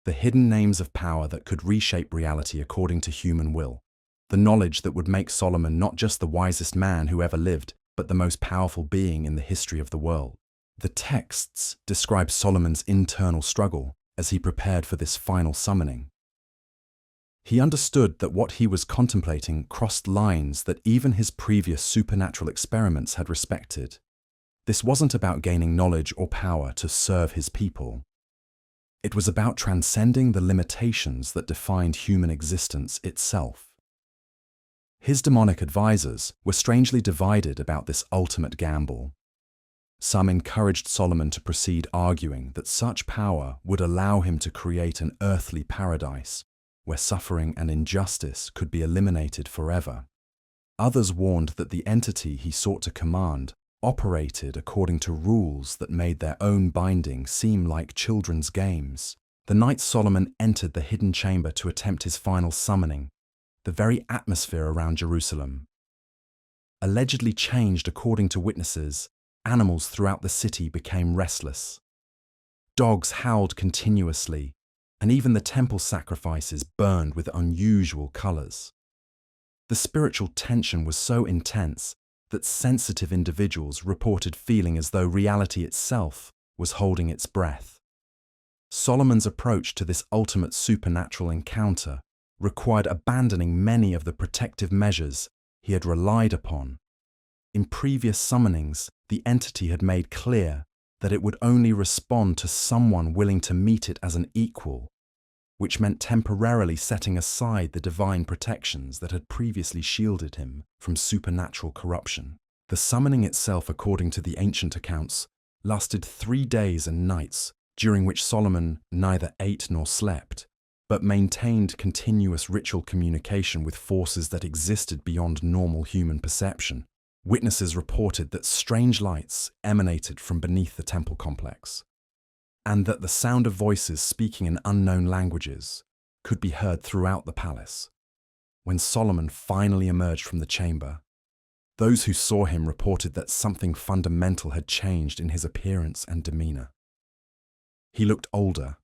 the hidden names of power that could reshape reality according to human will, the knowledge that would make Solomon not just the wisest man who ever lived, but the most powerful being in the history of the world. The texts describe Solomon's internal struggle as he prepared for this final summoning. He understood that what he was contemplating crossed lines that even his previous supernatural experiments had respected. This wasn't about gaining knowledge or power to serve his people. It was about transcending the limitations that defined human existence itself. His demonic advisors were strangely divided about this ultimate gamble. Some encouraged Solomon to proceed, arguing that such power would allow him to create an earthly paradise where suffering and injustice could be eliminated forever. Others warned that the entity he sought to command operated according to rules that made their own binding seem like children's games. The night Solomon entered the hidden chamber to attempt his final summoning, the very atmosphere around Jerusalem allegedly changed. According to witnesses, animals throughout the city became restless. Dogs howled continuously, and even the temple sacrifices burned with unusual colors. The spiritual tension was so intense that sensitive individuals reported feeling as though reality itself was holding its breath. Solomon's approach to this ultimate supernatural encounter required abandoning many of the protective measures he had relied upon. In previous summonings, the entity had made clear that it would only respond to someone willing to meet it as an equal, which meant temporarily setting aside the divine protections that had previously shielded him from supernatural corruption. The summoning itself, according to the ancient accounts, lasted 3 days and nights, during which Solomon neither ate nor slept, but maintained continuous ritual communication with forces that existed beyond normal human perception. Witnesses reported that strange lights emanated from beneath the temple complex, and that the sound of voices speaking in unknown languages could be heard throughout the palace. When Solomon finally emerged from the chamber, those who saw him reported that something fundamental had changed in his appearance and demeanor. He looked older,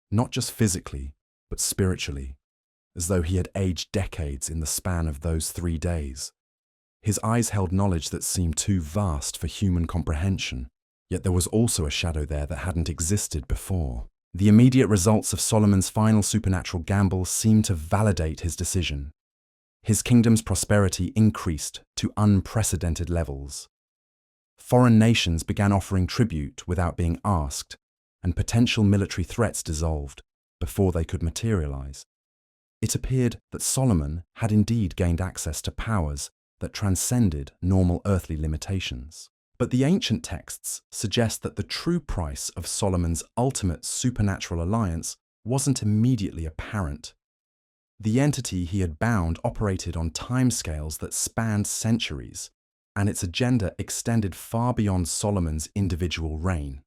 not just physically, but spiritually, as though he had aged decades in the span of those 3 days. His eyes held knowledge that seemed too vast for human comprehension, yet there was also a shadow there that hadn't existed before. The immediate results of Solomon's final supernatural gamble seemed to validate his decision. His kingdom's prosperity increased to unprecedented levels. Foreign nations began offering tribute without being asked, and potential military threats dissolved before they could materialize. It appeared that Solomon had indeed gained access to powers that transcended normal earthly limitations. But the ancient texts suggest that the true price of Solomon's ultimate supernatural alliance wasn't immediately apparent. The entity he had bound operated on timescales that spanned centuries, and its agenda extended far beyond Solomon's individual reign.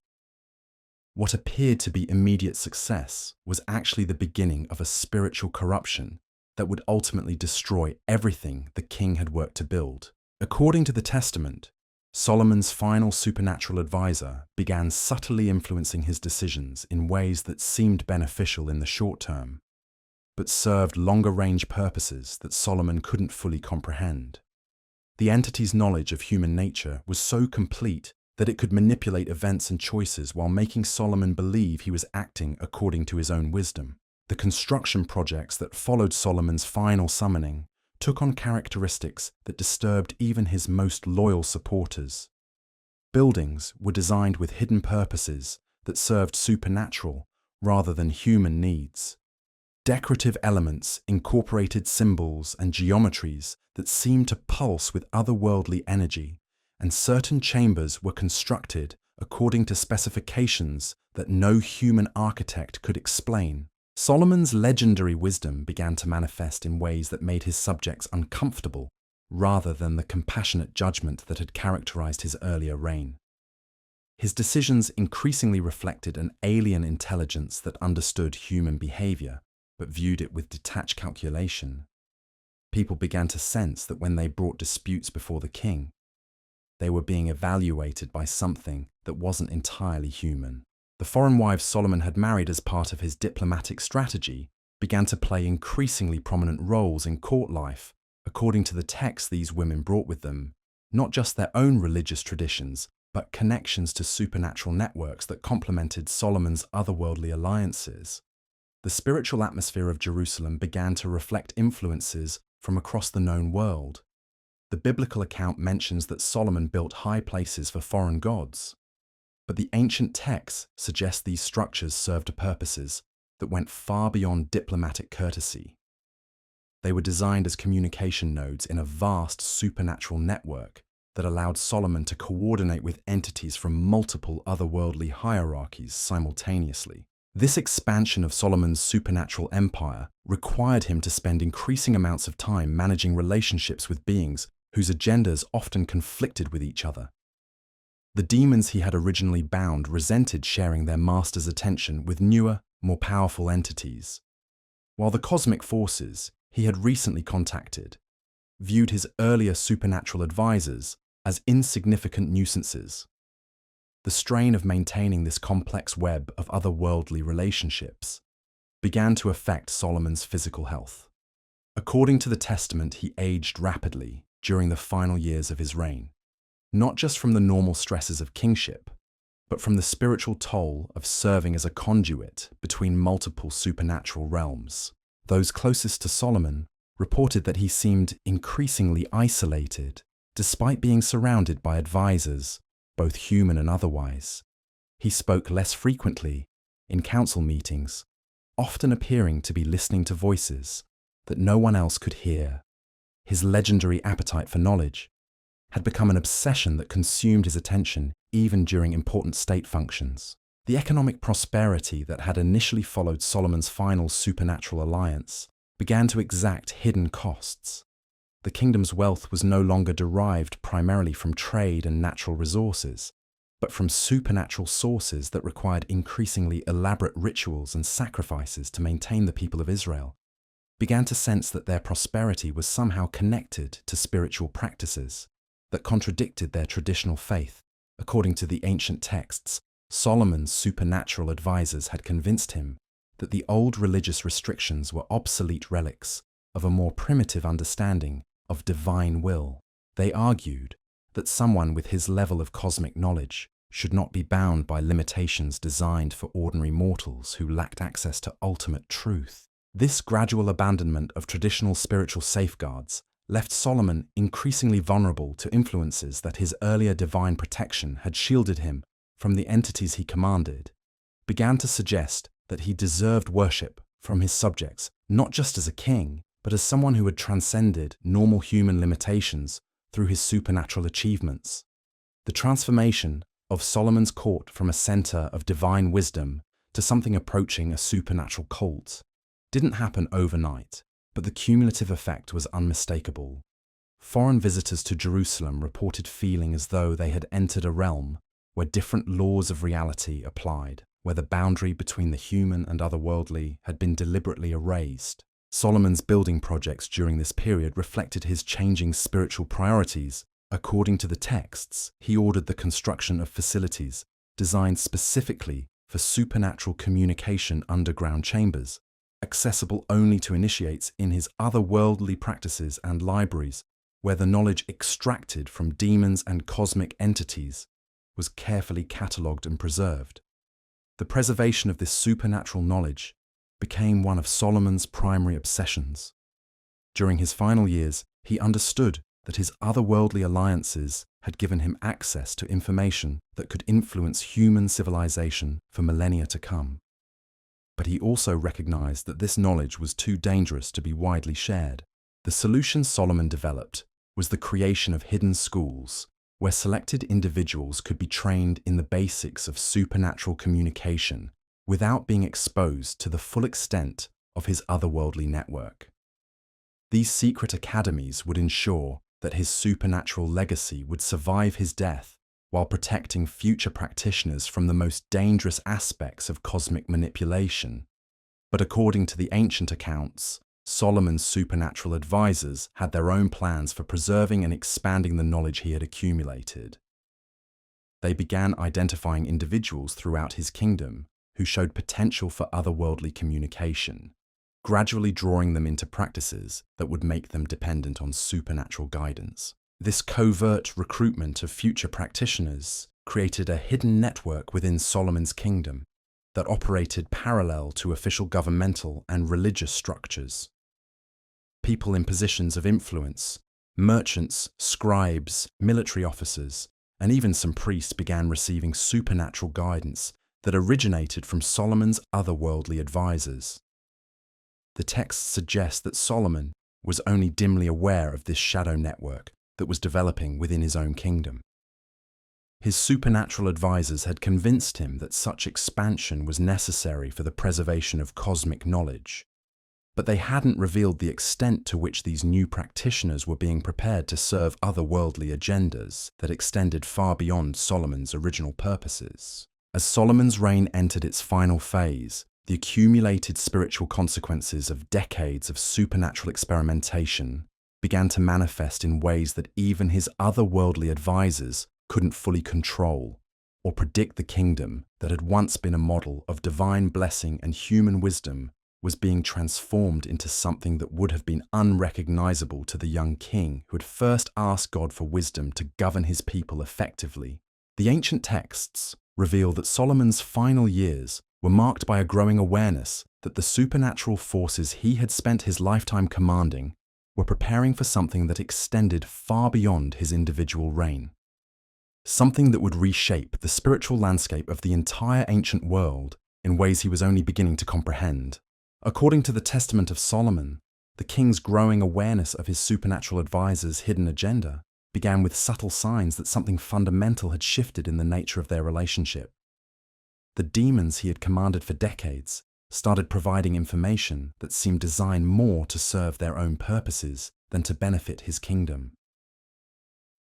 What appeared to be immediate success was actually the beginning of a spiritual corruption that would ultimately destroy everything the king had worked to build. According to the Testament, Solomon's final supernatural advisor began subtly influencing his decisions in ways that seemed beneficial in the short term, but served longer-range purposes that Solomon couldn't fully comprehend. The entity's knowledge of human nature was so complete that it could manipulate events and choices while making Solomon believe he was acting according to his own wisdom. The construction projects that followed Solomon's final summoning took on characteristics that disturbed even his most loyal supporters. Buildings were designed with hidden purposes that served supernatural rather than human needs. Decorative elements incorporated symbols and geometries that seemed to pulse with otherworldly energy, and certain chambers were constructed according to specifications that no human architect could explain. Solomon's legendary wisdom began to manifest in ways that made his subjects uncomfortable, rather than the compassionate judgment that had characterized his earlier reign. His decisions increasingly reflected an alien intelligence that understood human behavior, but viewed it with detached calculation. People began to sense that when they brought disputes before the king, they were being evaluated by something that wasn't entirely human. The foreign wives Solomon had married as part of his diplomatic strategy began to play increasingly prominent roles in court life. According to the texts these women brought with them, not just their own religious traditions, but connections to supernatural networks that complemented Solomon's otherworldly alliances. The spiritual atmosphere of Jerusalem began to reflect influences from across the known world. The biblical account mentions that Solomon built high places for foreign gods, but the ancient texts suggest these structures served purposes that went far beyond diplomatic courtesy. They were designed as communication nodes in a vast supernatural network that allowed Solomon to coordinate with entities from multiple otherworldly hierarchies simultaneously. This expansion of Solomon's supernatural empire required him to spend increasing amounts of time managing relationships with beings whose agendas often conflicted with each other. The demons he had originally bound resented sharing their master's attention with newer, more powerful entities, while the cosmic forces he had recently contacted viewed his earlier supernatural advisors as insignificant nuisances. The strain of maintaining this complex web of otherworldly relationships began to affect Solomon's physical health. According to the Testament, he aged rapidly during the final years of his reign, not just from the normal stresses of kingship, but from the spiritual toll of serving as a conduit between multiple supernatural realms. Those closest to Solomon reported that he seemed increasingly isolated, despite being surrounded by advisors, both human and otherwise. He spoke less frequently in council meetings, often appearing to be listening to voices that no one else could hear. His legendary appetite for knowledge had become an obsession that consumed his attention even during important state functions. The economic prosperity that had initially followed Solomon's final supernatural alliance began to exact hidden costs. The kingdom's wealth was no longer derived primarily from trade and natural resources, but from supernatural sources that required increasingly elaborate rituals and sacrifices to maintain the people of Israel. Began to sense that their prosperity was somehow connected to spiritual practices that contradicted their traditional faith. According to the ancient texts, Solomon's supernatural advisors had convinced him that the old religious restrictions were obsolete relics of a more primitive understanding of divine will. They argued that someone with his level of cosmic knowledge should not be bound by limitations designed for ordinary mortals who lacked access to ultimate truth. This gradual abandonment of traditional spiritual safeguards left Solomon increasingly vulnerable to influences that his earlier divine protection had shielded him from the entities he commanded, began to suggest that he deserved worship from his subjects, not just as a king, but as someone who had transcended normal human limitations through his supernatural achievements. The transformation of Solomon's court from a center of divine wisdom to something approaching a supernatural cult didn't happen overnight, but the cumulative effect was unmistakable. Foreign visitors to Jerusalem reported feeling as though they had entered a realm where different laws of reality applied, where the boundary between the human and otherworldly had been deliberately erased. Solomon's building projects during this period reflected his changing spiritual priorities. According to the texts, he ordered the construction of facilities designed specifically for supernatural communication underground chambers, accessible only to initiates in his otherworldly practices, and libraries where the knowledge extracted from demons and cosmic entities was carefully catalogued and preserved. The preservation of this supernatural knowledge became one of Solomon's primary obsessions. During his final years, he understood that his otherworldly alliances had given him access to information that could influence human civilization for millennia to come. But he also recognized that this knowledge was too dangerous to be widely shared. The solution Solomon developed was the creation of hidden schools, where selected individuals could be trained in the basics of supernatural communication without being exposed to the full extent of his otherworldly network. These secret academies would ensure that his supernatural legacy would survive his death while protecting future practitioners from the most dangerous aspects of cosmic manipulation. But according to the ancient accounts, Solomon's supernatural advisors had their own plans for preserving and expanding the knowledge he had accumulated. They began identifying individuals throughout his kingdom who showed potential for otherworldly communication, gradually drawing them into practices that would make them dependent on supernatural guidance. This covert recruitment of future practitioners created a hidden network within Solomon's kingdom that operated parallel to official governmental and religious structures. People in positions of influence, merchants, scribes, military officers, and even some priests began receiving supernatural guidance that originated from Solomon's otherworldly advisors. The texts suggest that Solomon was only dimly aware of this shadow network that was developing within his own kingdom. His supernatural advisors had convinced him that such expansion was necessary for the preservation of cosmic knowledge, but they hadn't revealed the extent to which these new practitioners were being prepared to serve otherworldly agendas that extended far beyond Solomon's original purposes. As Solomon's reign entered its final phase, the accumulated spiritual consequences of decades of supernatural experimentation began to manifest in ways that even his otherworldly advisors couldn't fully control or predict. The kingdom that had once been a model of divine blessing and human wisdom was being transformed into something that would have been unrecognizable to the young king who had first asked God for wisdom to govern his people effectively. The ancient texts reveal that Solomon's final years were marked by a growing awareness that the supernatural forces he had spent his lifetime commanding were preparing for something that extended far beyond his individual reign. Something that would reshape the spiritual landscape of the entire ancient world in ways he was only beginning to comprehend. According to the Testament of Solomon, the king's growing awareness of his supernatural advisors' hidden agenda began with subtle signs that something fundamental had shifted in the nature of their relationship. The demons he had commanded for decades started providing information that seemed designed more to serve their own purposes than to benefit his kingdom.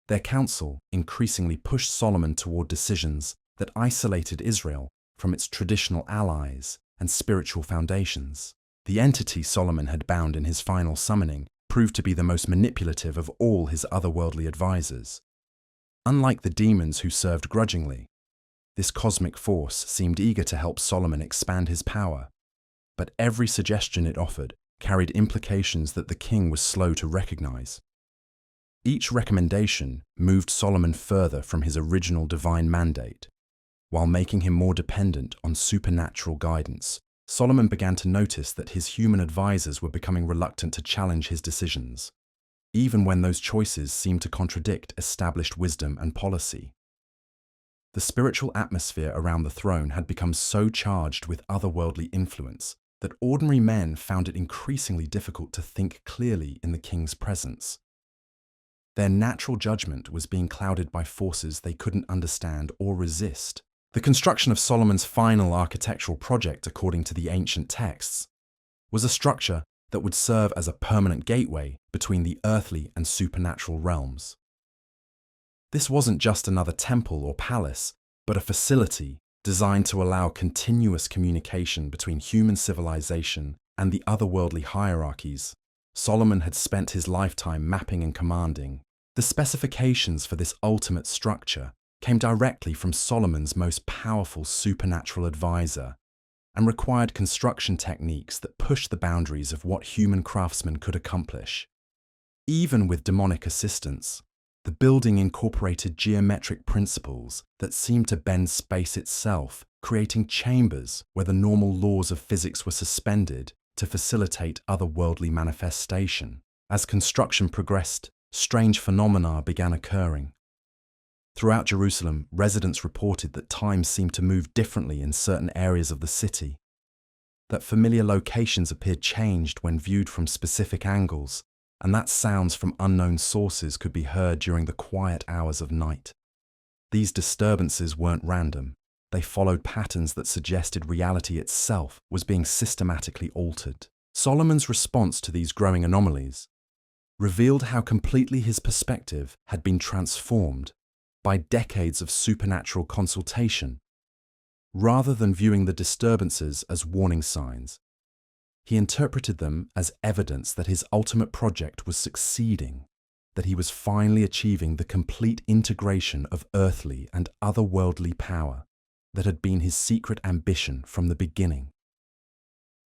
Their counsel increasingly pushed Solomon toward decisions that isolated Israel from its traditional allies and spiritual foundations. The entity Solomon had bound in his final summoning proved to be the most manipulative of all his otherworldly advisors. Unlike the demons who served grudgingly, this cosmic force seemed eager to help Solomon expand his power, but every suggestion it offered carried implications that the king was slow to recognize. Each recommendation moved Solomon further from his original divine mandate. While making him more dependent on supernatural guidance, Solomon began to notice that his human advisors were becoming reluctant to challenge his decisions, even when those choices seemed to contradict established wisdom and policy. The spiritual atmosphere around the throne had become so charged with otherworldly influence that ordinary men found it increasingly difficult to think clearly in the king's presence. Their natural judgment was being clouded by forces they couldn't understand or resist. The construction of Solomon's final architectural project, according to the ancient texts, was a structure that would serve as a permanent gateway between the earthly and supernatural realms. This wasn't just another temple or palace, but a facility designed to allow continuous communication between human civilization and the otherworldly hierarchies Solomon had spent his lifetime mapping and commanding. The specifications for this ultimate structure came directly from Solomon's most powerful supernatural advisor and required construction techniques that pushed the boundaries of what human craftsmen could accomplish. Even with demonic assistance, the building incorporated geometric principles that seemed to bend space itself, creating chambers where the normal laws of physics were suspended to facilitate otherworldly manifestation. As construction progressed, strange phenomena began occurring. Throughout Jerusalem, residents reported that time seemed to move differently in certain areas of the city, that familiar locations appeared changed when viewed from specific angles, and that sounds from unknown sources could be heard during the quiet hours of night. These disturbances weren't random. They followed patterns that suggested reality itself was being systematically altered. Solomon's response to these growing anomalies revealed how completely his perspective had been transformed by decades of supernatural consultation. Rather than viewing the disturbances as warning signs, he interpreted them as evidence that his ultimate project was succeeding, that he was finally achieving the complete integration of earthly and otherworldly power that had been his secret ambition from the beginning.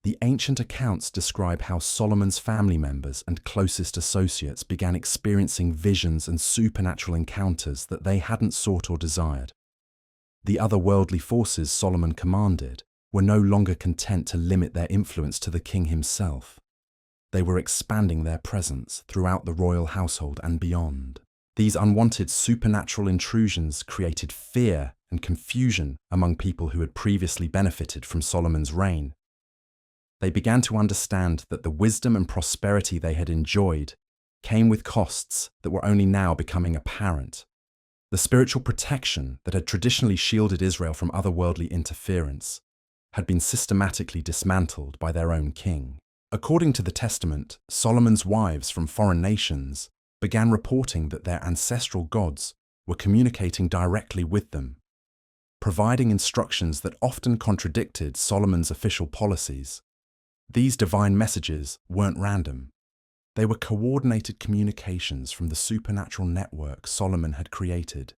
The ancient accounts describe how Solomon's family members and closest associates began experiencing visions and supernatural encounters that they hadn't sought or desired. The otherworldly forces Solomon commanded were no longer content to limit their influence to the king himself. They were expanding their presence throughout the royal household and beyond. These unwanted supernatural intrusions created fear and confusion among people who had previously benefited from Solomon's reign. They began to understand that the wisdom and prosperity they had enjoyed came with costs that were only now becoming apparent. The spiritual protection that had traditionally shielded Israel from otherworldly interference had been systematically dismantled by their own king. According to the Testament, Solomon's wives from foreign nations began reporting that their ancestral gods were communicating directly with them, providing instructions that often contradicted Solomon's official policies. These divine messages weren't random. They were coordinated communications from the supernatural network Solomon had created,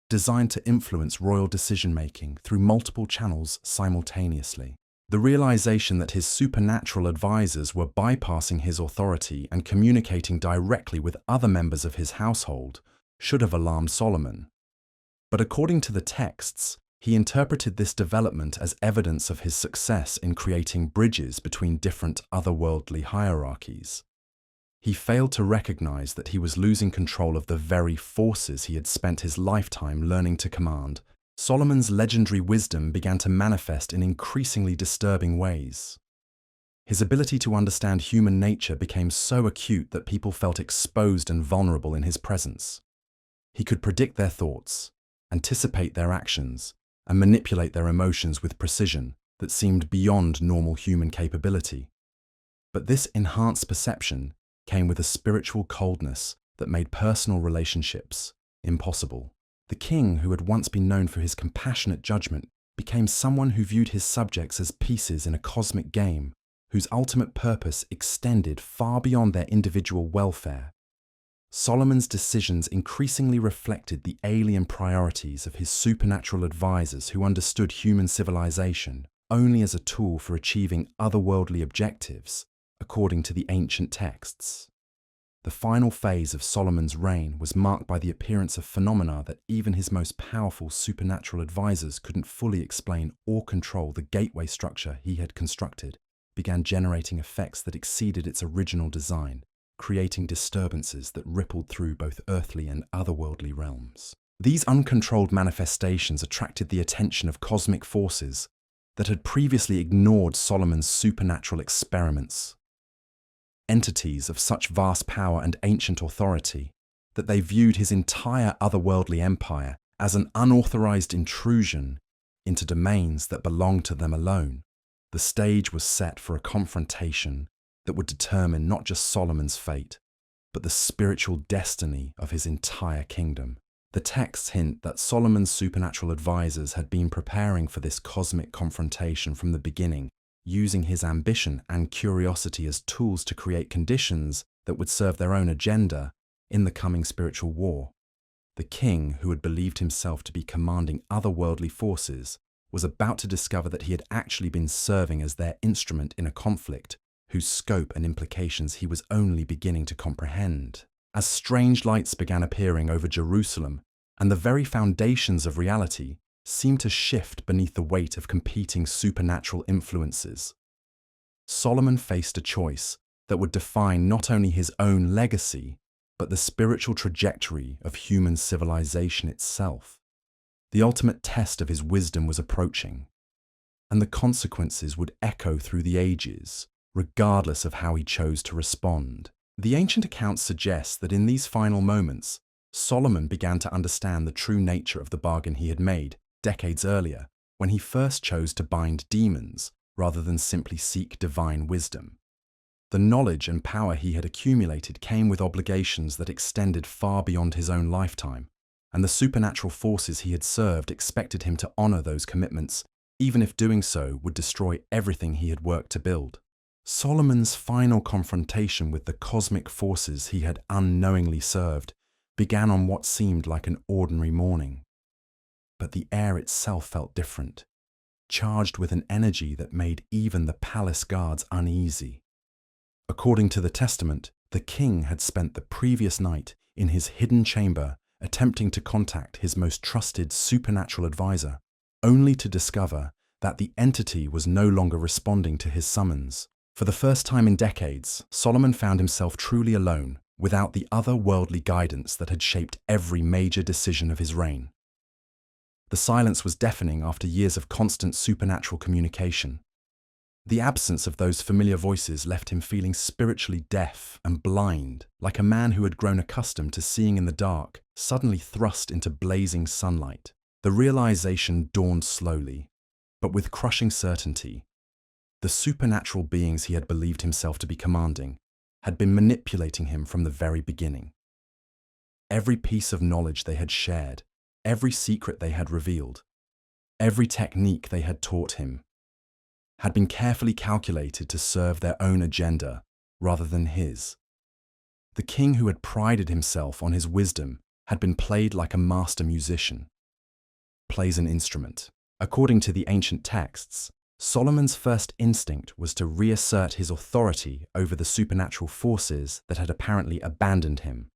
designed to influence royal decision-making through multiple channels simultaneously. The realization that his supernatural advisors were bypassing his authority and communicating directly with other members of his household should have alarmed Solomon. But according to the texts, he interpreted this development as evidence of his success in creating bridges between different otherworldly hierarchies. He failed to recognize that he was losing control of the very forces he had spent his lifetime learning to command. Solomon's legendary wisdom began to manifest in increasingly disturbing ways. His ability to understand human nature became so acute that people felt exposed and vulnerable in his presence. He could predict their thoughts, anticipate their actions, and manipulate their emotions with precision that seemed beyond normal human capability. But this enhanced perception came with a spiritual coldness that made personal relationships impossible. The king, who had once been known for his compassionate judgment, became someone who viewed his subjects as pieces in a cosmic game, whose ultimate purpose extended far beyond their individual welfare. Solomon's decisions increasingly reflected the alien priorities of his supernatural advisors who understood human civilization only as a tool for achieving otherworldly objectives, according to the ancient texts. The final phase of Solomon's reign was marked by the appearance of phenomena that even his most powerful supernatural advisors couldn't fully explain or control. The gateway structure he had constructed began generating effects that exceeded its original design, creating disturbances that rippled through both earthly and otherworldly realms. These uncontrolled manifestations attracted the attention of cosmic forces that had previously ignored Solomon's supernatural experiments. Entities of such vast power and ancient authority that they viewed his entire otherworldly empire as an unauthorized intrusion into domains that belonged to them alone. The stage was set for a confrontation that would determine not just Solomon's fate, but the spiritual destiny of his entire kingdom. The texts hint that Solomon's supernatural advisors had been preparing for this cosmic confrontation from the beginning, using his ambition and curiosity as tools to create conditions that would serve their own agenda in the coming spiritual war. The king, who had believed himself to be commanding otherworldly forces, was about to discover that he had actually been serving as their instrument in a conflict whose scope and implications he was only beginning to comprehend. As strange lights began appearing over Jerusalem, and the very foundations of reality seemed to shift beneath the weight of competing supernatural influences, Solomon faced a choice that would define not only his own legacy, but the spiritual trajectory of human civilization itself. The ultimate test of his wisdom was approaching, and the consequences would echo through the ages, regardless of how he chose to respond. The ancient accounts suggest that in these final moments, Solomon began to understand the true nature of the bargain he had made decades earlier, when he first chose to bind demons rather than simply seek divine wisdom. The knowledge and power he had accumulated came with obligations that extended far beyond his own lifetime, and the supernatural forces he had served expected him to honor those commitments, even if doing so would destroy everything he had worked to build. Solomon's final confrontation with the cosmic forces he had unknowingly served began on what seemed like an ordinary morning. But the air itself felt different, charged with an energy that made even the palace guards uneasy. According to the testament, the king had spent the previous night in his hidden chamber attempting to contact his most trusted supernatural advisor, only to discover that the entity was no longer responding to his summons. For the first time in decades, Solomon found himself truly alone, without the otherworldly guidance that had shaped every major decision of his reign. The silence was deafening after years of constant supernatural communication. The absence of those familiar voices left him feeling spiritually deaf and blind, like a man who had grown accustomed to seeing in the dark, suddenly thrust into blazing sunlight. The realization dawned slowly, but with crushing certainty. The supernatural beings he had believed himself to be commanding had been manipulating him from the very beginning. Every piece of knowledge they had shared, every secret they had revealed, every technique they had taught him, had been carefully calculated to serve their own agenda rather than his. The king who had prided himself on his wisdom had been played like a master musician plays an instrument. According to the ancient texts, Solomon's first instinct was to reassert his authority over the supernatural forces that had apparently abandoned him.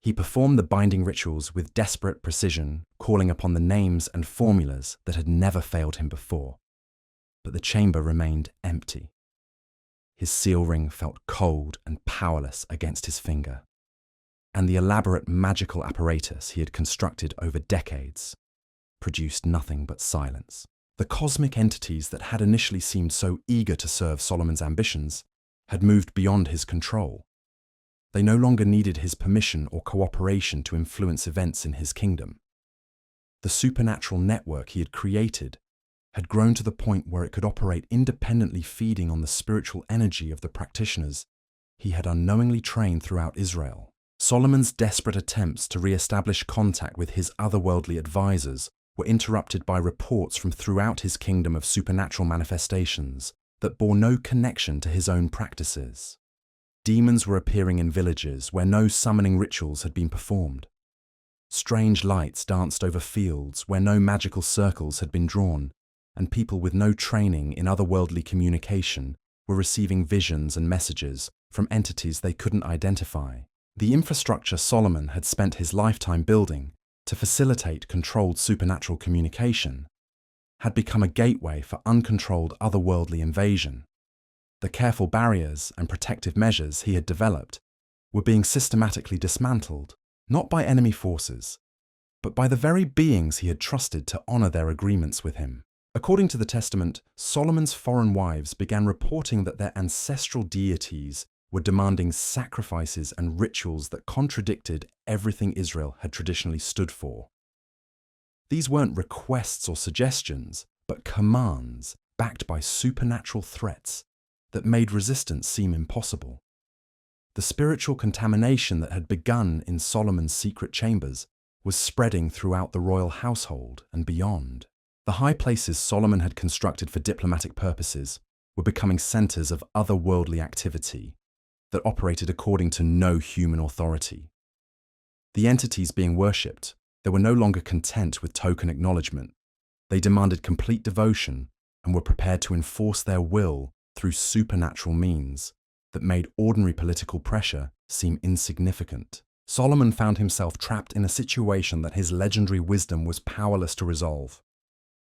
He performed the binding rituals with desperate precision, calling upon the names and formulas that had never failed him before. But the chamber remained empty. His seal ring felt cold and powerless against his finger, and the elaborate magical apparatus he had constructed over decades produced nothing but silence. The cosmic entities that had initially seemed so eager to serve Solomon's ambitions had moved beyond his control. They no longer needed his permission or cooperation to influence events in his kingdom. The supernatural network he had created had grown to the point where it could operate independently, feeding on the spiritual energy of the practitioners he had unknowingly trained throughout Israel. Solomon's desperate attempts to re-establish contact with his otherworldly advisors were interrupted by reports from throughout his kingdom of supernatural manifestations that bore no connection to his own practices. Demons were appearing in villages where no summoning rituals had been performed. Strange lights danced over fields where no magical circles had been drawn, and people with no training in otherworldly communication were receiving visions and messages from entities they couldn't identify. The infrastructure Solomon had spent his lifetime building to facilitate controlled supernatural communication had become a gateway for uncontrolled otherworldly invasion. The careful barriers and protective measures he had developed were being systematically dismantled, not by enemy forces, but by the very beings he had trusted to honor their agreements with him. According to the testament, Solomon's foreign wives began reporting that their ancestral deities were demanding sacrifices and rituals that contradicted everything Israel had traditionally stood for. These weren't requests or suggestions, but commands backed by supernatural threats that made resistance seem impossible. The spiritual contamination that had begun in Solomon's secret chambers was spreading throughout the royal household and beyond. The high places Solomon had constructed for diplomatic purposes were becoming centers of otherworldly activity that operated according to no human authority. The entities being worshipped, they were no longer content with token acknowledgement. They demanded complete devotion and were prepared to enforce their will through supernatural means that made ordinary political pressure seem insignificant. Solomon found himself trapped in a situation that his legendary wisdom was powerless to resolve.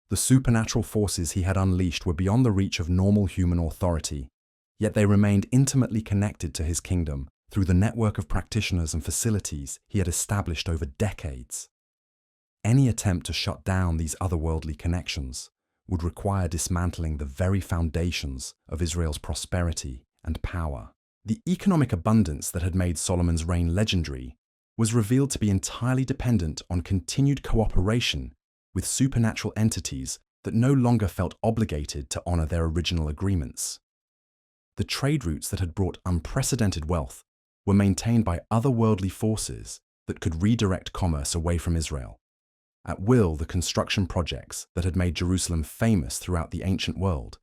The supernatural forces he had unleashed were beyond the reach of normal human authority, yet they remained intimately connected to his kingdom through the network of practitioners and facilities he had established over decades. Any attempt to shut down these otherworldly connections would require dismantling the very foundations of Israel's prosperity and power. The economic abundance that had made Solomon's reign legendary was revealed to be entirely dependent on continued cooperation with supernatural entities that no longer felt obligated to honor their original agreements. The trade routes that had brought unprecedented wealth were maintained by otherworldly forces that could redirect commerce away from Israel. At will, the construction projects that had made Jerusalem famous throughout the ancient world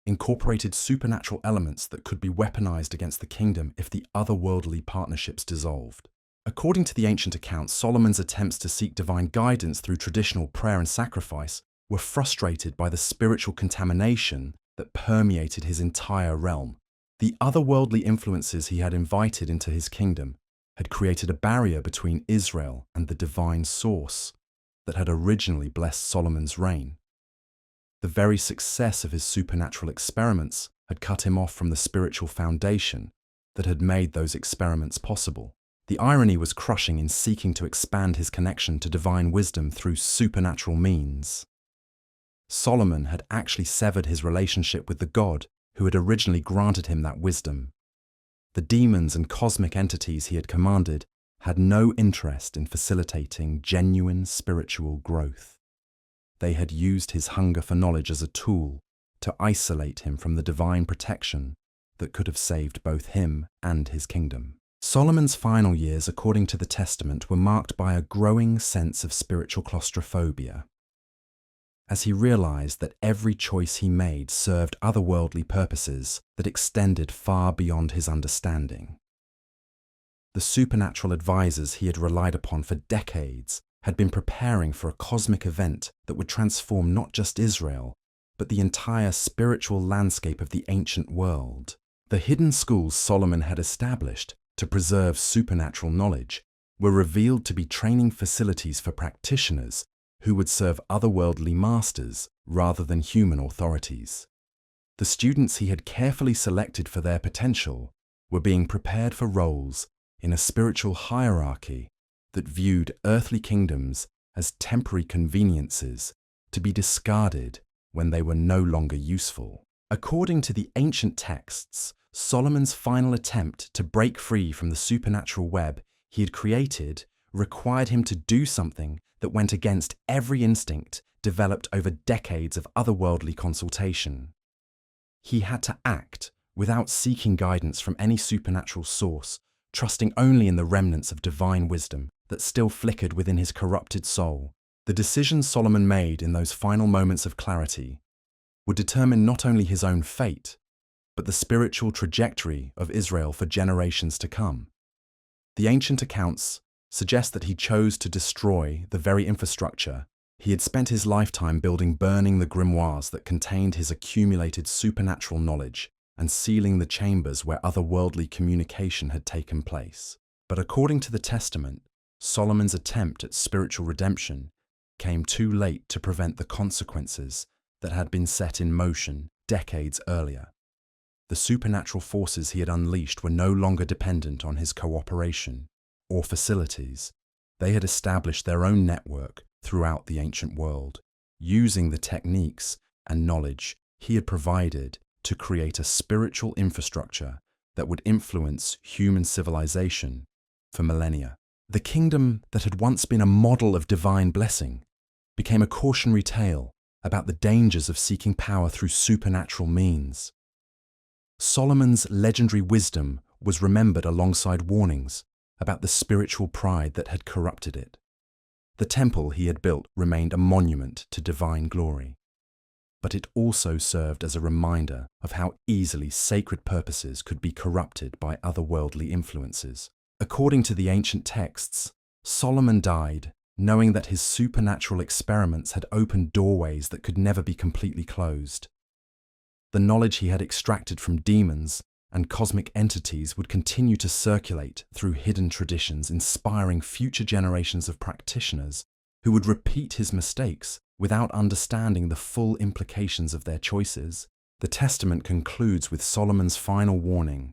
incorporated supernatural elements that could be weaponized against the kingdom if the otherworldly partnerships dissolved. According to the ancient accounts, Solomon's attempts to seek divine guidance through traditional prayer and sacrifice were frustrated by the spiritual contamination that permeated his entire realm. The otherworldly influences he had invited into his kingdom had created a barrier between Israel and the divine source that had originally blessed Solomon's reign. The very success of his supernatural experiments had cut him off from the spiritual foundation that had made those experiments possible. The irony was crushing in seeking to expand his connection to divine wisdom through supernatural means. Solomon had actually severed his relationship with the God who had originally granted him that wisdom. The demons and cosmic entities he had commanded had no interest in facilitating genuine spiritual growth. They had used his hunger for knowledge as a tool to isolate him from the divine protection that could have saved both him and his kingdom. Solomon's final years, according to the Testament, were marked by a growing sense of spiritual claustrophobia, as he realized that every choice he made served otherworldly purposes that extended far beyond his understanding. The supernatural advisors he had relied upon for decades had been preparing for a cosmic event that would transform not just Israel, but the entire spiritual landscape of the ancient world. The hidden schools Solomon had established to preserve supernatural knowledge were revealed to be training facilities for practitioners who would serve otherworldly masters rather than human authorities. The students he had carefully selected for their potential were being prepared for roles in a spiritual hierarchy that viewed earthly kingdoms as temporary conveniences to be discarded when they were no longer useful. According to the ancient texts, Solomon's final attempt to break free from the supernatural web he had created required him to do something that went against every instinct developed over decades of otherworldly consultation. He had to act without seeking guidance from any supernatural source, trusting only in the remnants of divine wisdom that still flickered within his corrupted soul. The decisions Solomon made in those final moments of clarity would determine not only his own fate, but the spiritual trajectory of Israel for generations to come. The ancient accounts suggest that he chose to destroy the very infrastructure he had spent his lifetime building, burning the grimoires that contained his accumulated supernatural knowledge and sealing the chambers where otherworldly communication had taken place. But according to the Testament, Solomon's attempt at spiritual redemption came too late to prevent the consequences that had been set in motion decades earlier. The supernatural forces he had unleashed were no longer dependent on his cooperation or facilities. They had established their own network throughout the ancient world, using the techniques and knowledge he had provided to create a spiritual infrastructure that would influence human civilization for millennia. The kingdom that had once been a model of divine blessing became a cautionary tale about the dangers of seeking power through supernatural means. Solomon's legendary wisdom was remembered alongside warnings about the spiritual pride that had corrupted it. The temple he had built remained a monument to divine glory, but it also served as a reminder of how easily sacred purposes could be corrupted by otherworldly influences. According to the ancient texts, Solomon died knowing that his supernatural experiments had opened doorways that could never be completely closed. The knowledge he had extracted from demons and cosmic entities would continue to circulate through hidden traditions, inspiring future generations of practitioners who would repeat his mistakes without understanding the full implications of their choices. The Testament concludes with Solomon's final warning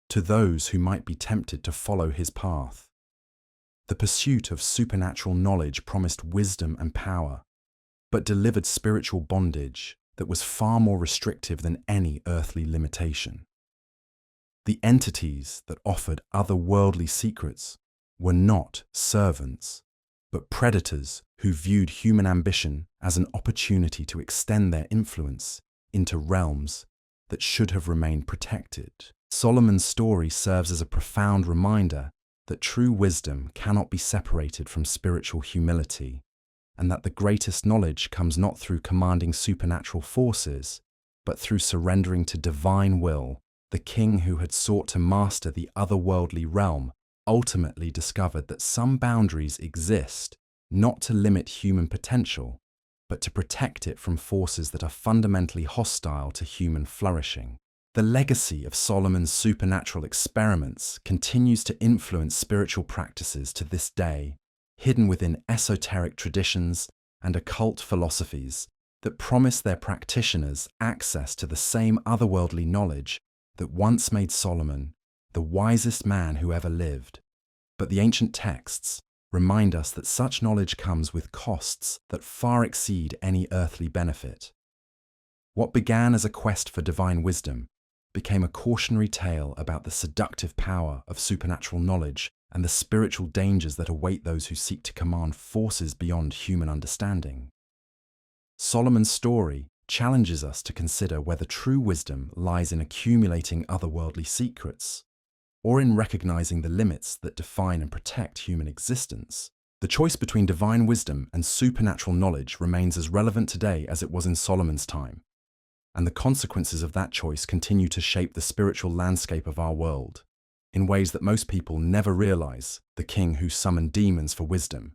to those who might be tempted to follow his path. The pursuit of supernatural knowledge promised wisdom and power, but delivered spiritual bondage that was far more restrictive than any earthly limitation. The entities that offered otherworldly secrets were not servants, but predators who viewed human ambition as an opportunity to extend their influence into realms that should have remained protected. Solomon's story serves as a profound reminder that true wisdom cannot be separated from spiritual humility, and that the greatest knowledge comes not through commanding supernatural forces, but through surrendering to divine will. The king who had sought to master the otherworldly realm ultimately discovered that some boundaries exist not to limit human potential, but to protect it from forces that are fundamentally hostile to human flourishing. The legacy of Solomon's supernatural experiments continues to influence spiritual practices to this day, hidden within esoteric traditions and occult philosophies that promise their practitioners access to the same otherworldly knowledge that once made Solomon the wisest man who ever lived. But the ancient texts remind us that such knowledge comes with costs that far exceed any earthly benefit. What began as a quest for divine wisdom became a cautionary tale about the seductive power of supernatural knowledge and the spiritual dangers that await those who seek to command forces beyond human understanding. Solomon's story challenges us to consider whether true wisdom lies in accumulating otherworldly secrets, or in recognizing the limits that define and protect human existence. The choice between divine wisdom and supernatural knowledge remains as relevant today as it was in Solomon's time, and the consequences of that choice continue to shape the spiritual landscape of our world in ways that most people never realize. The king who summoned demons for wisdom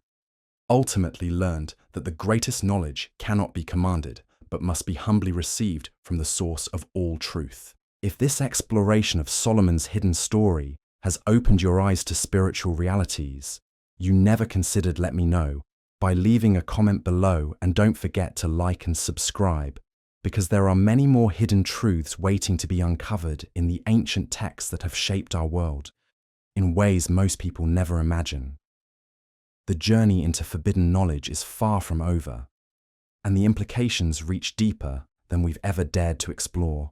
ultimately learned that the greatest knowledge cannot be commanded, but must be humbly received from the source of all truth. If this exploration of Solomon's hidden story has opened your eyes to spiritual realities you never considered, let me know by leaving a comment below, and don't forget to like and subscribe, because there are many more hidden truths waiting to be uncovered in the ancient texts that have shaped our world in ways most people never imagine. The journey into forbidden knowledge is far from over, and the implications reach deeper than we've ever dared to explore.